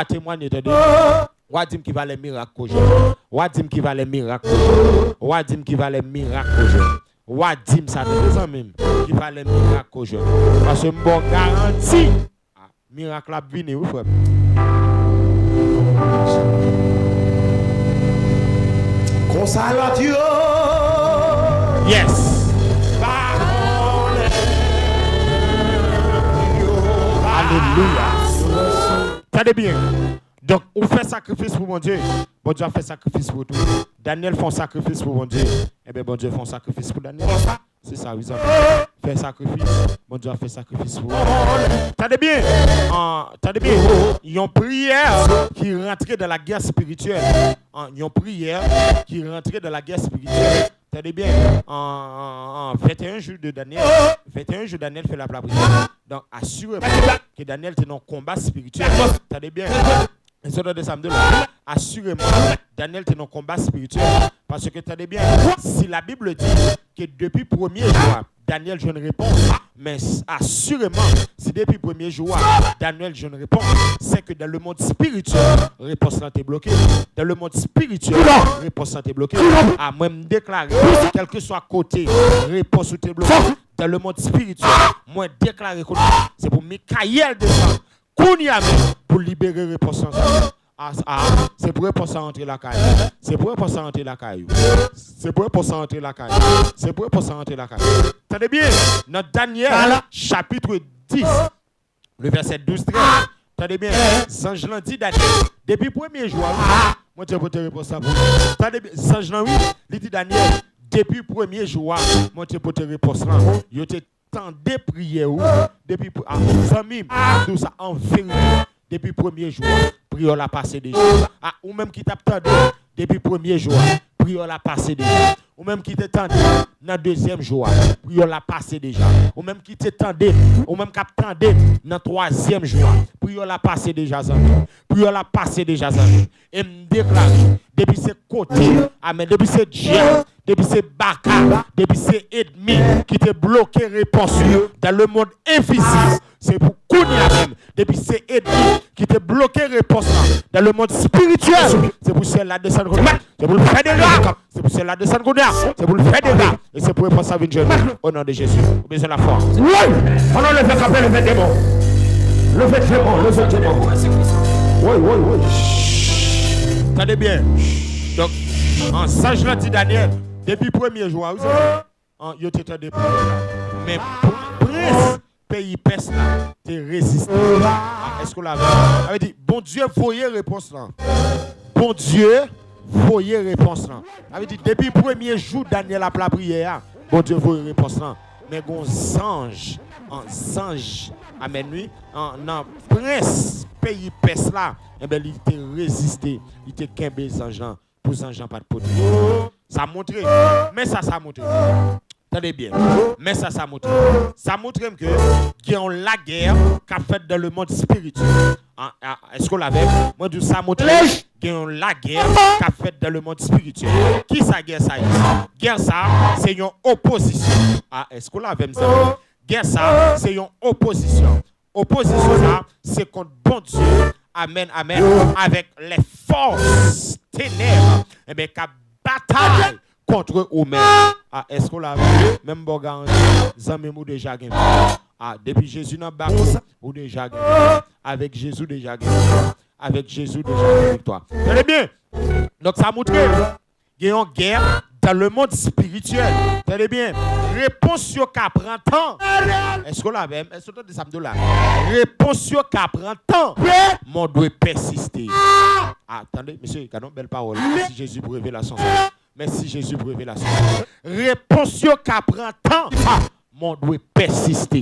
témoigner de Wadim qui va les miracles. Wadim qui va les miracles. Wadim qui va les miracles. Wadim ça des amis qui va les miracles. Parce que bon garantie miracle a venir ou frère. Console Dieu. Yes. Alléluia. Tenez bien. Donc, on fait sacrifice pour mon Dieu. Bon Dieu a fait sacrifice pour tout. Daniel fait un sacrifice pour mon Dieu. Eh bien, bon Dieu fait un sacrifice pour Daniel. C'est ça, oui, ça. Fait sacrifice. Bon Dieu a fait sacrifice pour. Tenez bien. Tenez bien. Il y a une prière qui rentrait dans la guerre spirituelle. Il y a une prière qui rentrait dans la guerre spirituelle. Tenez bien. 21 jours de Daniel. 21 jours Daniel fait la prière. Donc, assurément que Daniel est dans un combat spirituel. Tenez bien. Et ça de samedi là. Assurément, Daniel est dans un combat spirituel. Parce que tenez bien, si la Bible dit que depuis le premier jour, Daniel je ne réponds, mais assurément, si depuis le premier jour, Daniel je ne réponds, c'est que dans le monde spirituel, réponse là est bloquée. Dans le monde spirituel, réponse là est bloquée. À même déclarer, quel que soit côté, réponse là est bloquée. Dans le monde spirituel, moi déclarer que c'est pour Michael descendre. Pour libérer réponse. C'est pour réponse à entrer la caille. C'est pour réponse à entrer la caille. C'est pour réponse à entrer la caille. C'est pour réponse à entrer la caille. Tenez bien, dans Daniel, chapitre 10, le verset 12-13. Tenez bien, Sange l'a dit Daniel, depuis le premier jour, moi je vais te répondre ça. Tenez bien, Sange l'a dit Daniel, depuis le premier jour, moi je vais te répondre ça. Tant de prières depuis tout ça en vérité depuis le premier jour prière la passé déjà ou même qui t'attendait depuis le premier jour prière la passé déjà ou même qui t'attendait dans le deuxième jour prière la passé déjà ou même qui t'attendait ou même qui t'attendait dans le troisième jour prière la passé déjà prière la passé déjà et me déclare depuis ce côté amen depuis ce Dieu depuis ces baka, depuis ces ennemis qui te bloqué réponse dans le monde invisible, c'est pour Kounia même. Depuis ces ennemis qui te bloqué réponse dans le monde spirituel, c'est pour celle-là descendre. C'est pour le faire des gars. C'est pour celle-là descendre. C'est pour le faire des gars. Et c'est pour réponse à venir au nom de Jésus. Au besoin de la foi. Oui, on a le fait qu'après le fait des bons. Le fait très bon, le fait très bon. Oui. Attendez bien. Donc, en sage l'a dit Daniel. Depuis le premier jour, vous savez, il était des prières. Mais prince, pays perse là, t'es résisté. Est-ce qu'on l'avait? avait dit, bon Dieu, voyez réponse là. Bon Dieu, voyez réponse là. avait dit, depuis le premier jour, Daniel a la prière. Bon Dieu, voyez réponse là. Mais un ange, amen, oui, non, prince, pays perse là, eh bien, il était résisté. Il était qu'un les anges là. Pour les anges pas de poteau. Ça montre, mais ça montre. Attendez bien, mais ça montre. Ça montre que qu'il y a la guerre qu'a fait dans le monde spirituel Est-ce qu'on l'avait? Moi, tout ça montre la guerre qu'a fait dans le monde spirituel. Qui ça guerre ça? Guerre ça, c'est une opposition. Est-ce qu'on l'avait ça? Guerre ça, c'est une opposition. Opposition ça, c'est contre bon Dieu. Amen, amen. Avec les forces ténèbres. Eh bien, qu'a bataille contre eux-mêmes. Est-ce qu'on l'avait? Même Bogan, Zami ou déjà gagné. Depuis Jésus n'a pas ou déjà gagné. Avec Jésus déjà gagné. Avec Jésus déjà gagné victoire. Tenez bien. Donc ça montre qu'il y a une guerre dans le monde spirituel. Tenez bien. Réponse sur qu'à prend temps. Est-ce qu'on l'a même? Est-ce que tu as là? Réponse sur qu'à prend temps. Mon doit persister. Attendez, monsieur, il y a une belle parole. Si Jésus pour révélation. Merci Jésus pour révélation. Réponse sur qu'à prend temps. Mon doit persister.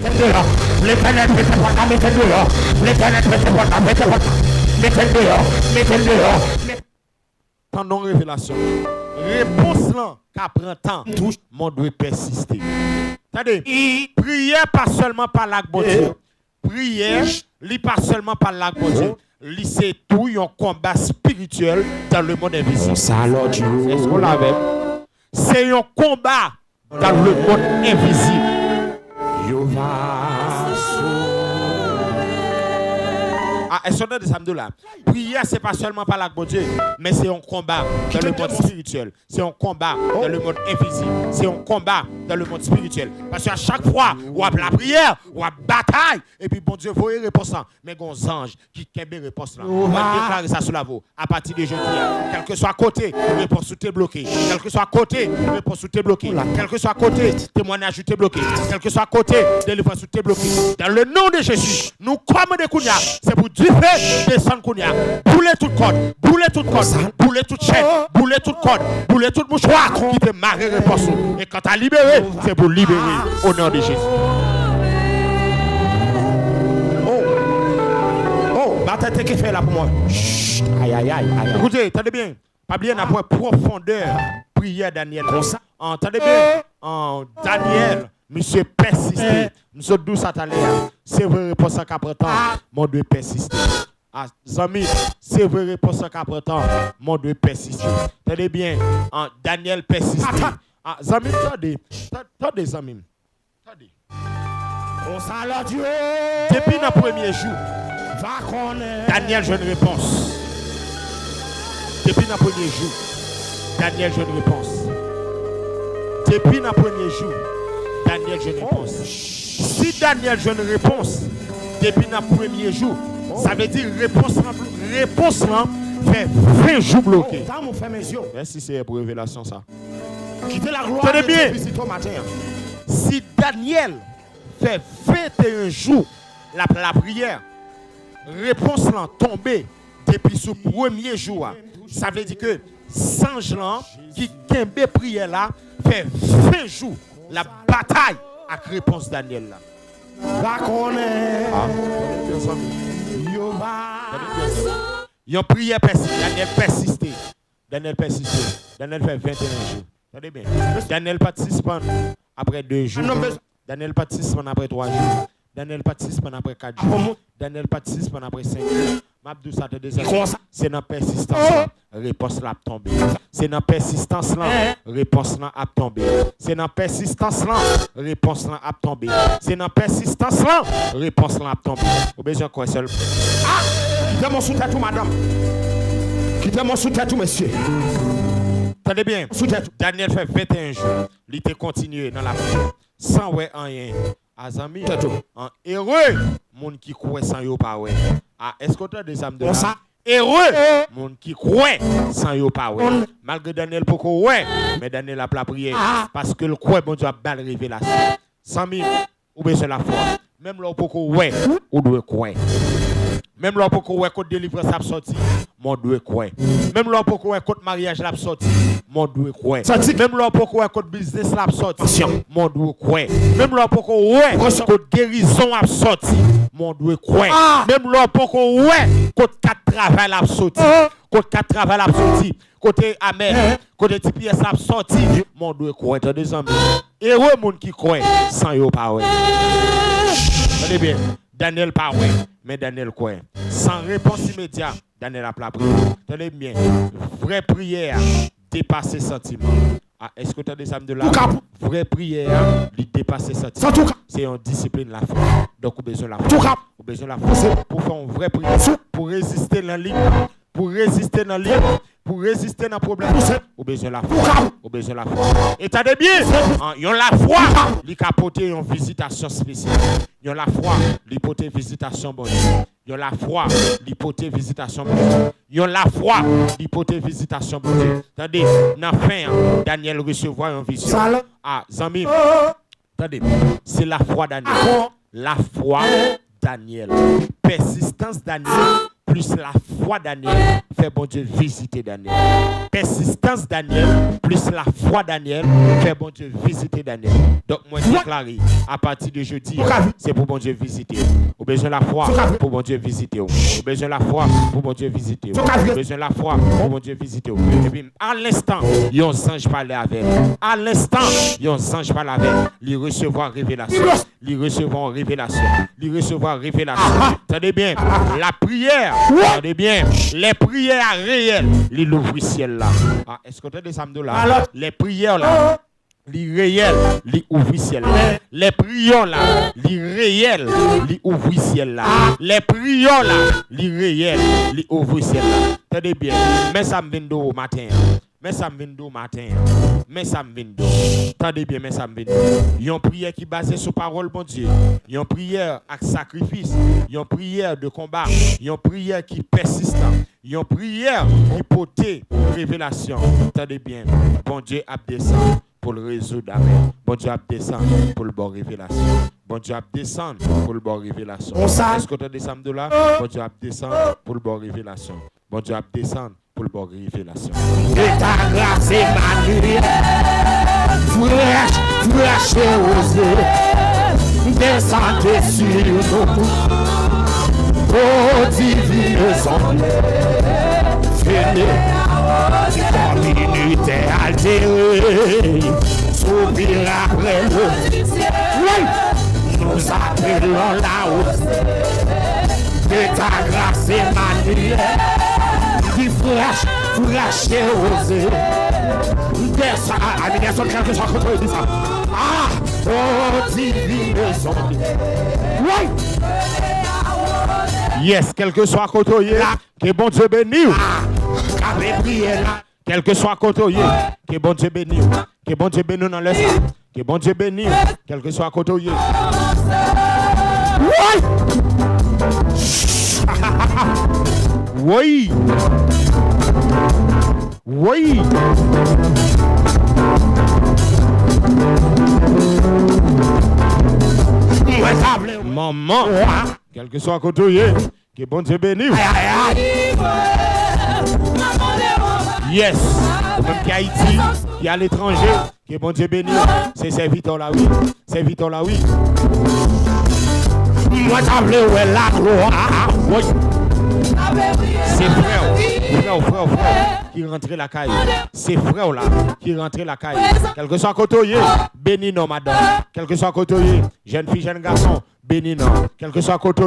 L'éternel mettez pas, mettez dehors. L'éternel mettez pas, mettez dehors. Pendant révélation. Réponse là qu'à prend temps. Mon doit persister. Attendez, prière pas seulement par la bon Dieu. Prière, lit pas seulement par la bon Dieu. C'est tout un combat spirituel dans le monde invisible. Est-ce qu'on l'avait? C'est un combat dans le monde invisible. Est-ce qu'on a des samedis là? Prière, c'est pas seulement par la bon Dieu, mais c'est un combat dans le monde spirituel. C'est un combat dans le monde invisible. C'est un combat dans le monde spirituel. Parce qu'à chaque fois, on a la prière, on a bataille, et puis bon Dieu, vous voyez réponse là. Mais il y a des anges qui ont réponse là. On va déclarer ça sur la voie. À partir de jeudi, quel que soit côté, réponse sous t'es bloqué. Quel que soit côté, réponse sous t'es bloqué. Quel que soit côté, témoignage sous t'es bloqué. Quel que soit côté, délivrance sous t'es bloqué. Dans le nom de Jésus, nous commandons Kounia. C'est pour Dieu descendre Kounia. Bouler toute corde, bouler toute corde, bouler toute chaîne, bouler toute corde, bouler toute mouchoir qui te marre réponse. Et quand tu as libéré, c'est pour libérer au nom de Jésus. Tête qui fait là pour moi. Aïe, aïe, aïe. Écoutez, attendez bien. Pas bien après profondeur. Prière Daniel. Attendez bien. Daniel, monsieur persisté. Monsieur douce à c'est vrai réponse à qu'après temps. Mon Dieu persisté. Zami, c'est vrai réponse à qu'après temps. Mon Dieu persisté. Attendez bien. Daniel persisté. Zami, attendez, Zami. Attendez. On s'en Dieu. Depuis le premier jour. Daniel, je une réponse. Depuis le premier jour, Daniel, je une réponse. Depuis le premier jour, Daniel, je une réponse. Si Daniel, je une réponse, depuis le premier jour, ça veut dire réponse là, fait 20 jours bloqués. Merci, c'est pour révélation ça. Quittez la gloire. Tenez bien. Si Daniel fait 21 jours la prière, réponse là tombée depuis ce premier jour. Ça veut dire que 100 gens qui kembe prière là fait 20 jours la bataille avec réponse Daniel là. Yon prière persiste, Daniel persiste. Daniel fait 21 jours. Attendez bien. Daniel participe après 2 jours. Daniel participe après 3 jours. Daniel participe après 4 jours. Daniel participe après 5 jours. Mabdou ça te désespère. C'est dans persistance là, réponse là tomber. C'est dans persistance là, réponse là a tomber. C'est dans persistance là, réponse là a tomber. C'est dans persistance là, réponse là a tomber. Ou besoin quoi seul. Quittez mon sous-tête, madame. Quittez mon sous-tête, monsieur. Attendez bien. Daniel fait 21 jours. Il était continué dans la prière. Sans ouais rien. Azami, un heureux, monde qui croit sans yo pas ouais. Est-ce que tu as des âmes de là? Heureux, monde qui croit sans yo pas ouais. Malgré Daniel poko ouais, mais Daniel a la prière parce que le croit bon Dieu a belle révélation. 100 000 ou bien c'est la foi. Même là poko ouais, ou doit croire. Même là poko ouais côté délivrance a sorti, mon doit croire. Même là poko ouais côté mariage l'a sorti, mon doit croire. Même là poko ouais côté business l'a sorti, mon doit croire. Même là poko ouais côté guérison a sorti, mon doit croire. Même là poko ouais côté 4 travail l'a sorti, côté 4 travail l'a sorti, côté amen, côté TPS l'a sorti, mon doit croire. Des amis. Heureux monde qui croit sans yo pas ouais. Allez bien. Daniel pas ouais. mais Daniel quoi? Sans réponse immédiate, Daniel a prié. Tenez bien, vraie prière, dépasser sentiment. Ah, est-ce que tu as des âmes de là? Vraie prière, dépasser sentiment. C'est une discipline la foi. Donc, on a besoin de la foi. On a besoin de la foi pour faire une vraie prière, pour résister dans la ligne, pour résister dans la ligne. Pour résister dans le problème, au besoin de la foi. Au besoin de la foi. Et t'as des biens. Ils ont la foi. Ils capotent une visitation spéciale. Ils ont la foi. Ils portent visitation bonne. Ils ont la foi. Ils portent visitation bonne. Ils ont la foi. Ils portent visitation bonne. Attendez, dans la fin, Daniel recevoir une vision. Ah, Zami. Attendez, c'est la foi Daniel. La foi Daniel. Persistance Daniel. Plus la foi Daniel, fait bon Dieu visiter Daniel. Persistance Daniel, plus la foi Daniel, fait bon Dieu visiter Daniel. Donc moi je déclare, à partir de jeudi, c'est pour bon Dieu visiter. Au besoin de la foi pour bon Dieu visiter. Au besoin de la foi pour bon Dieu visiter. Au besoin de la foi pour bon Dieu visiter. Et puis à l'instant, il y a un ange parler avec. À l'instant, il y a un ange parler avec. Il recevoir révélation. Il recevoir révélation. Il recevoir révélation. Tenez bien, la prière. Regardez bien, les prières réelles, ils ouvrent le ciel là. Ah, est-ce que tu as des samedis là? Les prières là, les réelles, ils ouvrent le ciel là. Les prières là, les réelles, ils ouvrent le ciel là. Les prières là, les réelles, ils ouvrent le ciel là. Tenez bien, mais ça me vient au matin. Mais ça me vient au matin. Mais ça me vient. Attendez bien, mais ça me vient. Il y a une prière qui est basée sur parole, bon Dieu. Il y a une prière avec sacrifice. Il y a une prière de combat. Il y a une prière qui est persistante. Il y a une prière qui porte révélation. Attendez bien, bon Dieu a descendu pour le résoudre. Amen. Bon Dieu a descendu pour le bon révélation. Bon Dieu a descendu pour le bon révélation. Est-ce que tu as descendu de là? Bon Dieu a descendu pour le bon révélation. Bon Dieu a descendu pour le bon révélation. Et ta grâce est manuelle, fraîche et osée, descendez sur nous, ô divine sang, venez, communauté altérée, soupir après le oui, nous appelons la hausse, et ta grâce est manuelle, qui fraîche et osée. Descend, quelque chose contre dit ça. Ah, oh, divine son. Oui. Yes, quel que soit côté, que bon Dieu bénisse. Quel que soit côté, que bon Dieu bénisse. Que bon Dieu bénisse dans le sang. Que bon Dieu bénisse. Quel que soit côté. Oui. Oui. Oui. Maman, quel que soit côté, que bon Dieu bénisse. Yes. Ou même qui est Haïti, qui est à l'étranger, que bon Dieu bénisse. C'est serviteur là, oui. Serviteur là, oui. Moi, t'appelez où est la gloire. Oui. C'est frère qui rentre la caille. C'est frère là qui rentre la caille. Quel que soit côté, béni non madame. Quel que soit côté, jeune fille, jeune garçon, béni non. Quel que soit côté,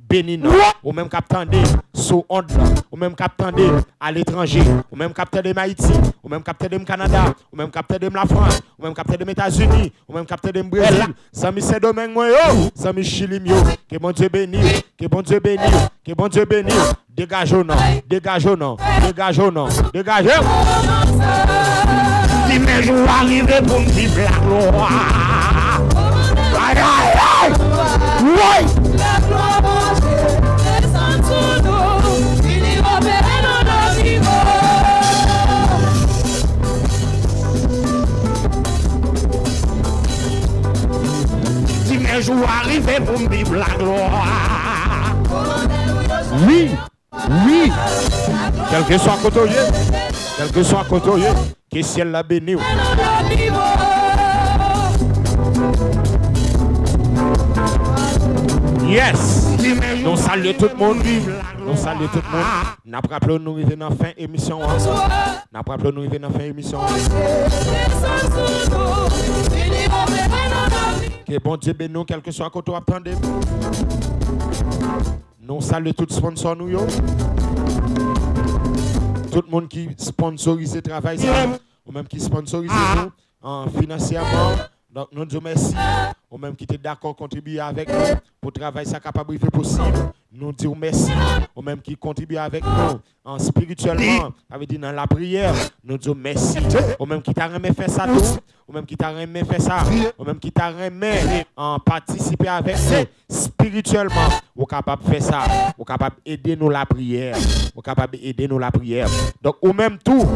béni non. Ou même capitaine sous onde, ou même capitaine à l'étranger, ou même capitaine de Haïti, ou même capitaine de Canada, ou même capitaine de la France, ou même capitaine des États-Unis, ou même capitaine de Brésil. Sami c'est domaine moi yo, Sami Chili yo. Que bon Dieu bénisse, que bon Dieu bénisse, que bon Dieu bénisse. Dégageons non, dégageons non, dégageons non, dégageons. Si mes jours arrivent pour me dire la gloire. Aïe aïe aïe. Oui. La gloire descend sur nous. Il y opère dans nos niveaux. Si mes jours arrivent pour me dire la gloire. Oui. Oui, quel que soit côté, que ciel la béni. Yes, nous saluons tout le monde. Nous saluons tout le monde. Nous rappelons nous arriver dans la fin émission. Nous rappelons nous arriver dans la fin émission. Que bon Dieu bénisse, quel que soit côté, attendez. Nous saluons tous les sponsors nous. Tout le monde qui sponsorise le travail, ou même qui sponsorise nous financièrement. Donc nous disons merci. Ou même qui était d'accord contribuer avec nous pour travailler ça capable de faire possible. Nous disons merci. Ou même qui contribue avec nous spirituellement, avec dit dans la prière. Nous disons merci. Ou même qui t'a remis faire ça tout. Ou même qui t'a remis faire ça. Ou même qui t'a remis participer avec nous spirituellement. Ou capable de faire ça. Ou capable d'aider nous la prière. Ou capable d'aider nous la prière. Donc ou même tout.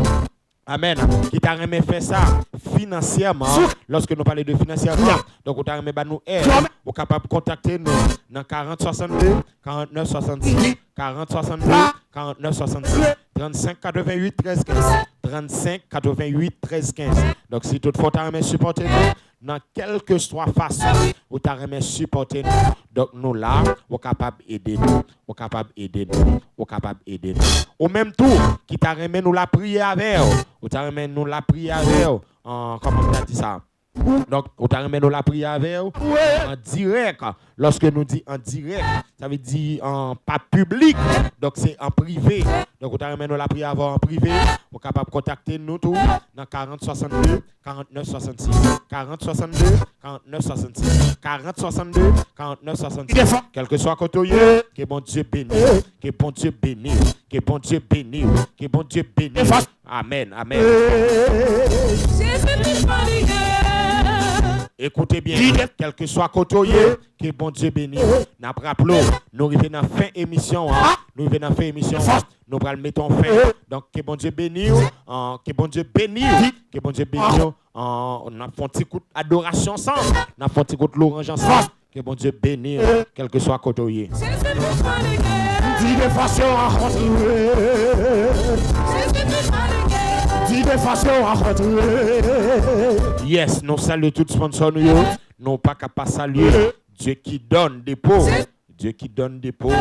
Amen. Qui t'a remis faire ça financièrement. Lorsque nous parlons de financièrement, donc on t'a remis nous aide. Vous capable de contacter nous dans 40 62 49 66 40 62 49 66 35 88 13 15 35 88 13 15. Donc si toutefois tu as remis supporter nous dans quelque soit façon où tu as remis supporter nous. Donc nous là, on capable d'aider nous. On capable d'aider nous. On capable d'aider nous. Au même tour, qui t'a remis nous la prière avec ou t'a remis nous la prière avec comment on a dit ça? Donc, on t'a remis nous la prière avec en direct. Lorsque nous disons en direct, ça veut dire pas public. Donc, c'est en privé. Donc, on t'a remis nous la prière avec en privé. On est capable de contacter nous tous dans 40 62 49 66. 40 62 49 66. 40 62 49 66. Quel que soit côté, que bon Dieu bénisse. Que bon Dieu bénisse. Que bon Dieu bénisse. Que bon Dieu bénisse. Amen. Amen. Écoutez bien, quel que soit côté, que bon Dieu bénisse. Nous rappelons, nous arrivons dans la fin émission. Nous arrivons dans la fin émission. Nous allons mettre en fin. Donc, que bon Dieu bénisse. Que bon Dieu bénisse. Que bon Dieu bénisse. On a fait un petit coup d'adoration ensemble. On a fait un petit coup de l'orange ensemble. Que bon Dieu bénisse. Quel que soit côté. Dis de façon à rentrer. Dis de façon à rentrer. Yes, nous saluons tous les sponsors. Nous pas capable de saluer Dieu qui donne des pauvres. Dieu qui donne des pauvres.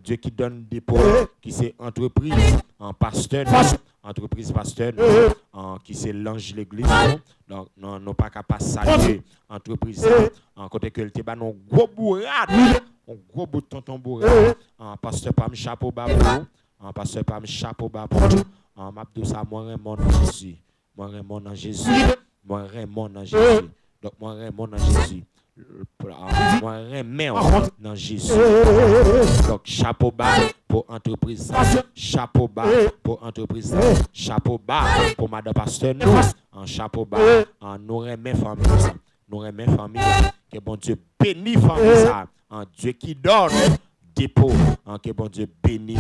Dieu qui donne des pauvres. Qui c'est entreprise, pasteur. Entreprise pasteur, qui c'est l'ange l'église. Donc, nous pas capable de saluer entreprise. En côté que le débat, nous gros bourrade. Un gros bout de tonton bourrade. Pasteur Pam chapeau babou. Pasteur Pam chapeau babou. M'abdou ça, moi Raymond en Jésus. Moi Raymond en Jésus. Moi Raymond en Jésus. Donc, moi Raymond en Jésus. Moi Raymond en Jésus. Donc, chapeau bas pour entreprise. Chapeau bas pour entreprise. Chapeau bas pour madame pasteur. En chapeau bas. Nous remet famille. Nous remet famille. Que bon Dieu bénisse famille ça. Dieu qui donne dépôt, que bon Dieu bénisse.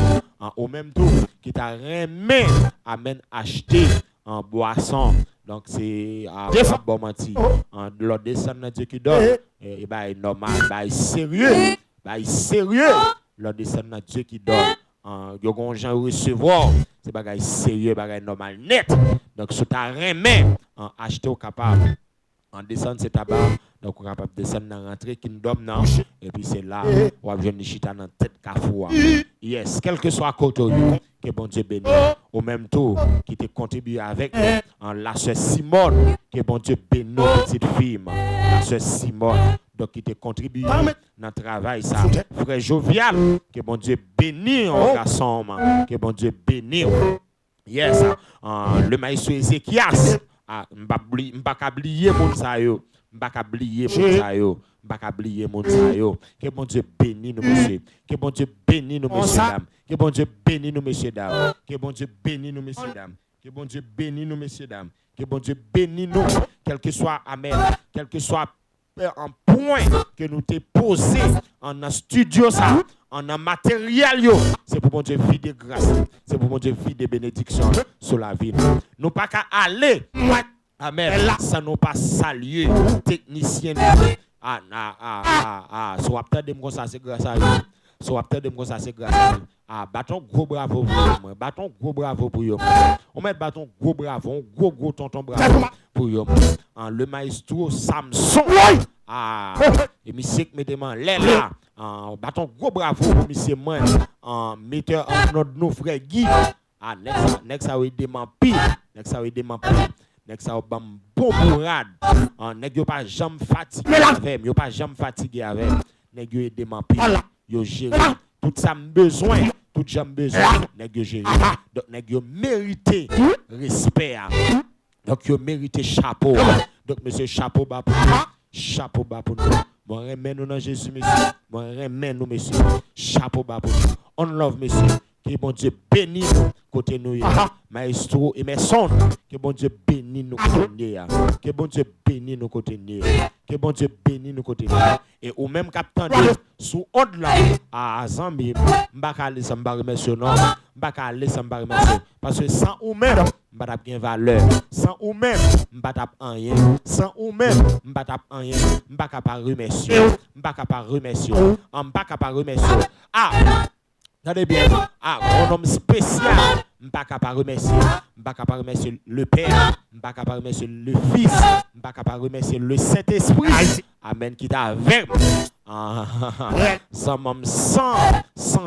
Au même temps, qui t'a remis, amen, acheter en boisson. Donc, c'est à bon menti. L'autre descend Dieu qui donne. Et bien, normal, bien sérieux. Bien sérieux. L'autre descend Dieu qui donne. Il y a des gens recevoir. C'est pas sérieux, pas normal, net. Donc, si tu as remis, acheter au capable. En descendre c'est tabac, donc on est capable de descendre dans rentrer qui nous donne non, et puis c'est là on va venir chita dans tête cafou. Yes, quel que soit côté que bon Dieu bénisse. Au même tour qui te contribue avec en la sœur Simone, que bon Dieu bénisse nos petites filles, la sœur Simone. Donc qui te contribue dans le travail ça. Frère Jovial, que bon Dieu bénisse en garçon, que bon Dieu bénisse. Yes, le maître Ézéchias. M'pa oublier mon sa yo, m'pa oublier mon sa yo, m'pa oublier mon sa yo. Que bon Dieu bénisse nous messieurs, que bon Dieu bénisse nous messieurs dames, que bon Dieu bénisse nous messieurs dames, que bon Dieu bénisse nous messieurs dames, que bon Dieu bénisse nous messieurs dames, que bon Dieu bénisse nous, quel que soit amen, quel que soit un point que nous t'ai posé en un studio ça, en un matériel yo, c'est pour mon Dieu vie de grâce, c'est pour mon Dieu vie de bénédiction sur la vie. Nous pas qu'à aller, amen, ça nous pas saluer technicien. So après de moi ça c'est grâce à lui. So après de moi ça c'est grâce à lui. Bâton gros bravo pour eux. Bâton gros bravo pour eux. On met bâton gros bravo, gros tonton bravo pour eux. Le maestro Samson. Et monsieur qui mettez man là. Bâton gros bravo pour monsieur moi. Metteur en notre nos frère Guy. Next ça va dément pire. Next ça va dément pire. Next ça va bon bourrade. Nèg yo pas jamais fatigué avec. Yo pas jamais fatigué avec. Nèg yo dément pire. yo géré tout ça besoin, tout j'aime besoin, nèg yo géré. Donc nèg yo mérité respect. Donc yo mérité chapeau. Donc monsieur chapeau bas pour nous. Chapeau bas pour nous. Moi remets nous dans Jésus monsieur. Moi remets nous monsieur. Chapeau bas pour nous. On love monsieur. Que bon Dieu bénisse nous côté nous. Maestro et mes sons. Que bon Dieu bénisse nous côté nous. Que bon Dieu bénisse nous côté nous. Que bon Dieu bénisse nous côté nous. Et ou même captain sous honte là à Zambie, m'baka aller ça m'ba remercier non. M'baka aller ça m'ba remercier parce que sans ou même m'ba t'a bien valeur. Sans ou même m'ba t'a rien. Sans ou même m'ba t'a rien. M'baka pas remercier. M'baka pas remercier. M'baka pas remercier. Ah regardez bien, un homme spécial, je ne peux pas remercier. Je ne peux pas remercier le Père, je ne peux pas remercier le Fils, je ne peux pas remercier le Saint-Esprit. Amen, qui t'a avec. Sans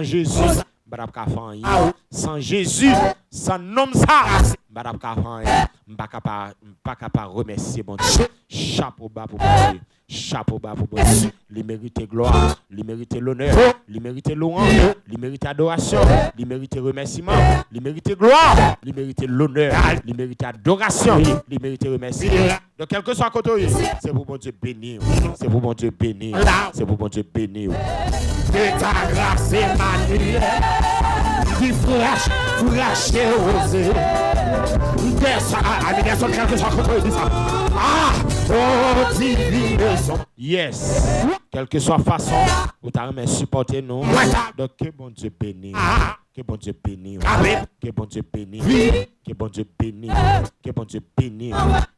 Jésus, je ne peux pas faire rien. Sans Jésus, sans nom ça, je ne peux pas faire rien. Je ne peux pas remercier mon Dieu. Chapeau bas pour mon Dieu. Chapeau bas pour mon Dieu. Il mérite gloire, il mérite l'honneur, il mérite louange, il mérite adoration, il mérite remerciement, il mérite gloire, il mérite l'honneur, il mérite adoration, il mérite remerciement. Donc quel que soit côté, c'est pour mon Dieu béni, c'est pour mon Dieu béni, c'est pour mon Dieu béni. Que ta grâce Emmanuel, qui fraîche et osé. Yes. Quelle que soit façon, vous t'avez supporté nous. Donc que bon Dieu bénisse. Que bon Dieu bénisse. Que bon Dieu bénisse. Que bon Dieu bénisse. Que bon Dieu bénisse.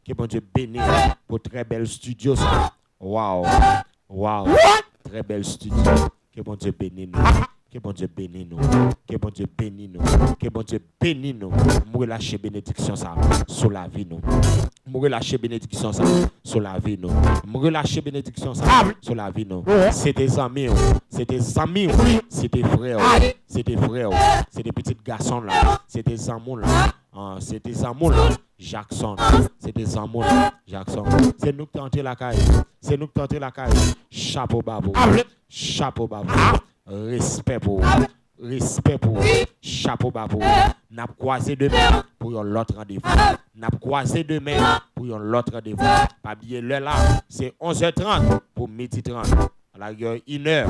Que bon Dieu bénisse. Pour très belle studio. Wow. Wow. Très belle studio. Que bon Dieu bénisse nous. Que bon Dieu bénisse nous. Que bon Dieu bénisse nous. Que bon Dieu bénisse nous. Nous relâcher bénédiction ça sur la vie nous. Nous relâcher bénédiction ça sur la vie nous. Nous relâcher bénédiction ça sur la vie nous. C'est des amis, c'est des amis, c'est des frères, c'est des frères, c'est des petits garçons là, c'est des amours là. C'est des amours là, Jackson. C'est des amours là, Jackson. C'est nous qui tentons la caille. C'est nous qui tentons la caille. Chapeau babou. Chapeau babou. Respect pour respect pour chapeau babou. N'a croisé demain pour l'autre rendez-vous. N'a croisé demain pour l'autre rendez-vous. Pas bien l'heure là, c'est 11h30 pour midi 30. À la gueule 1h.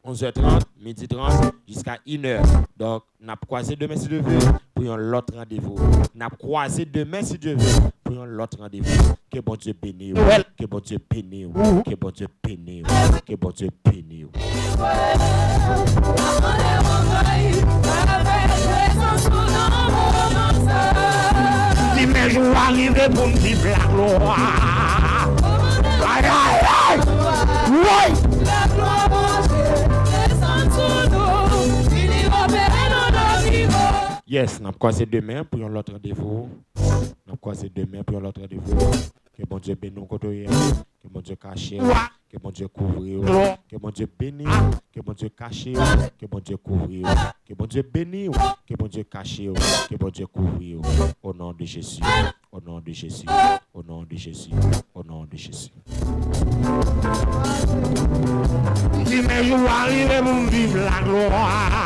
11h30, midi 30 jusqu'à 1h. Donc, n'a croisé demain si Dieu veut pour l'autre rendez-vous. N'a croisé demain si Dieu veut pour l'autre rendez-vous. Que bon Dieu bénisse. Que bon Dieu bénisse. Que bon Dieu bénisse. Que bon Dieu bénisse. Les jours arrivent pour me vivre la gloire. Aïe, aïe, aïe. La gloire. Yes, nous avons croisé demain pour l'autre rendez-vous. Nous avons croisé demain pour l'autre rendez-vous. Que bon Dieu bénisse nous côté. Que bon Dieu cache. Que bon Dieu couvre. Que bon Dieu bénisse. Que bon Dieu cache. Que bon Dieu couvre. Que bon Dieu bénisse. Que bon Dieu cache. Que bon Dieu couvre. Au nom de Jésus. Au nom de Jésus. Au nom de Jésus. Au nom de Jésus. Les jours arrivent pour vivre la gloire.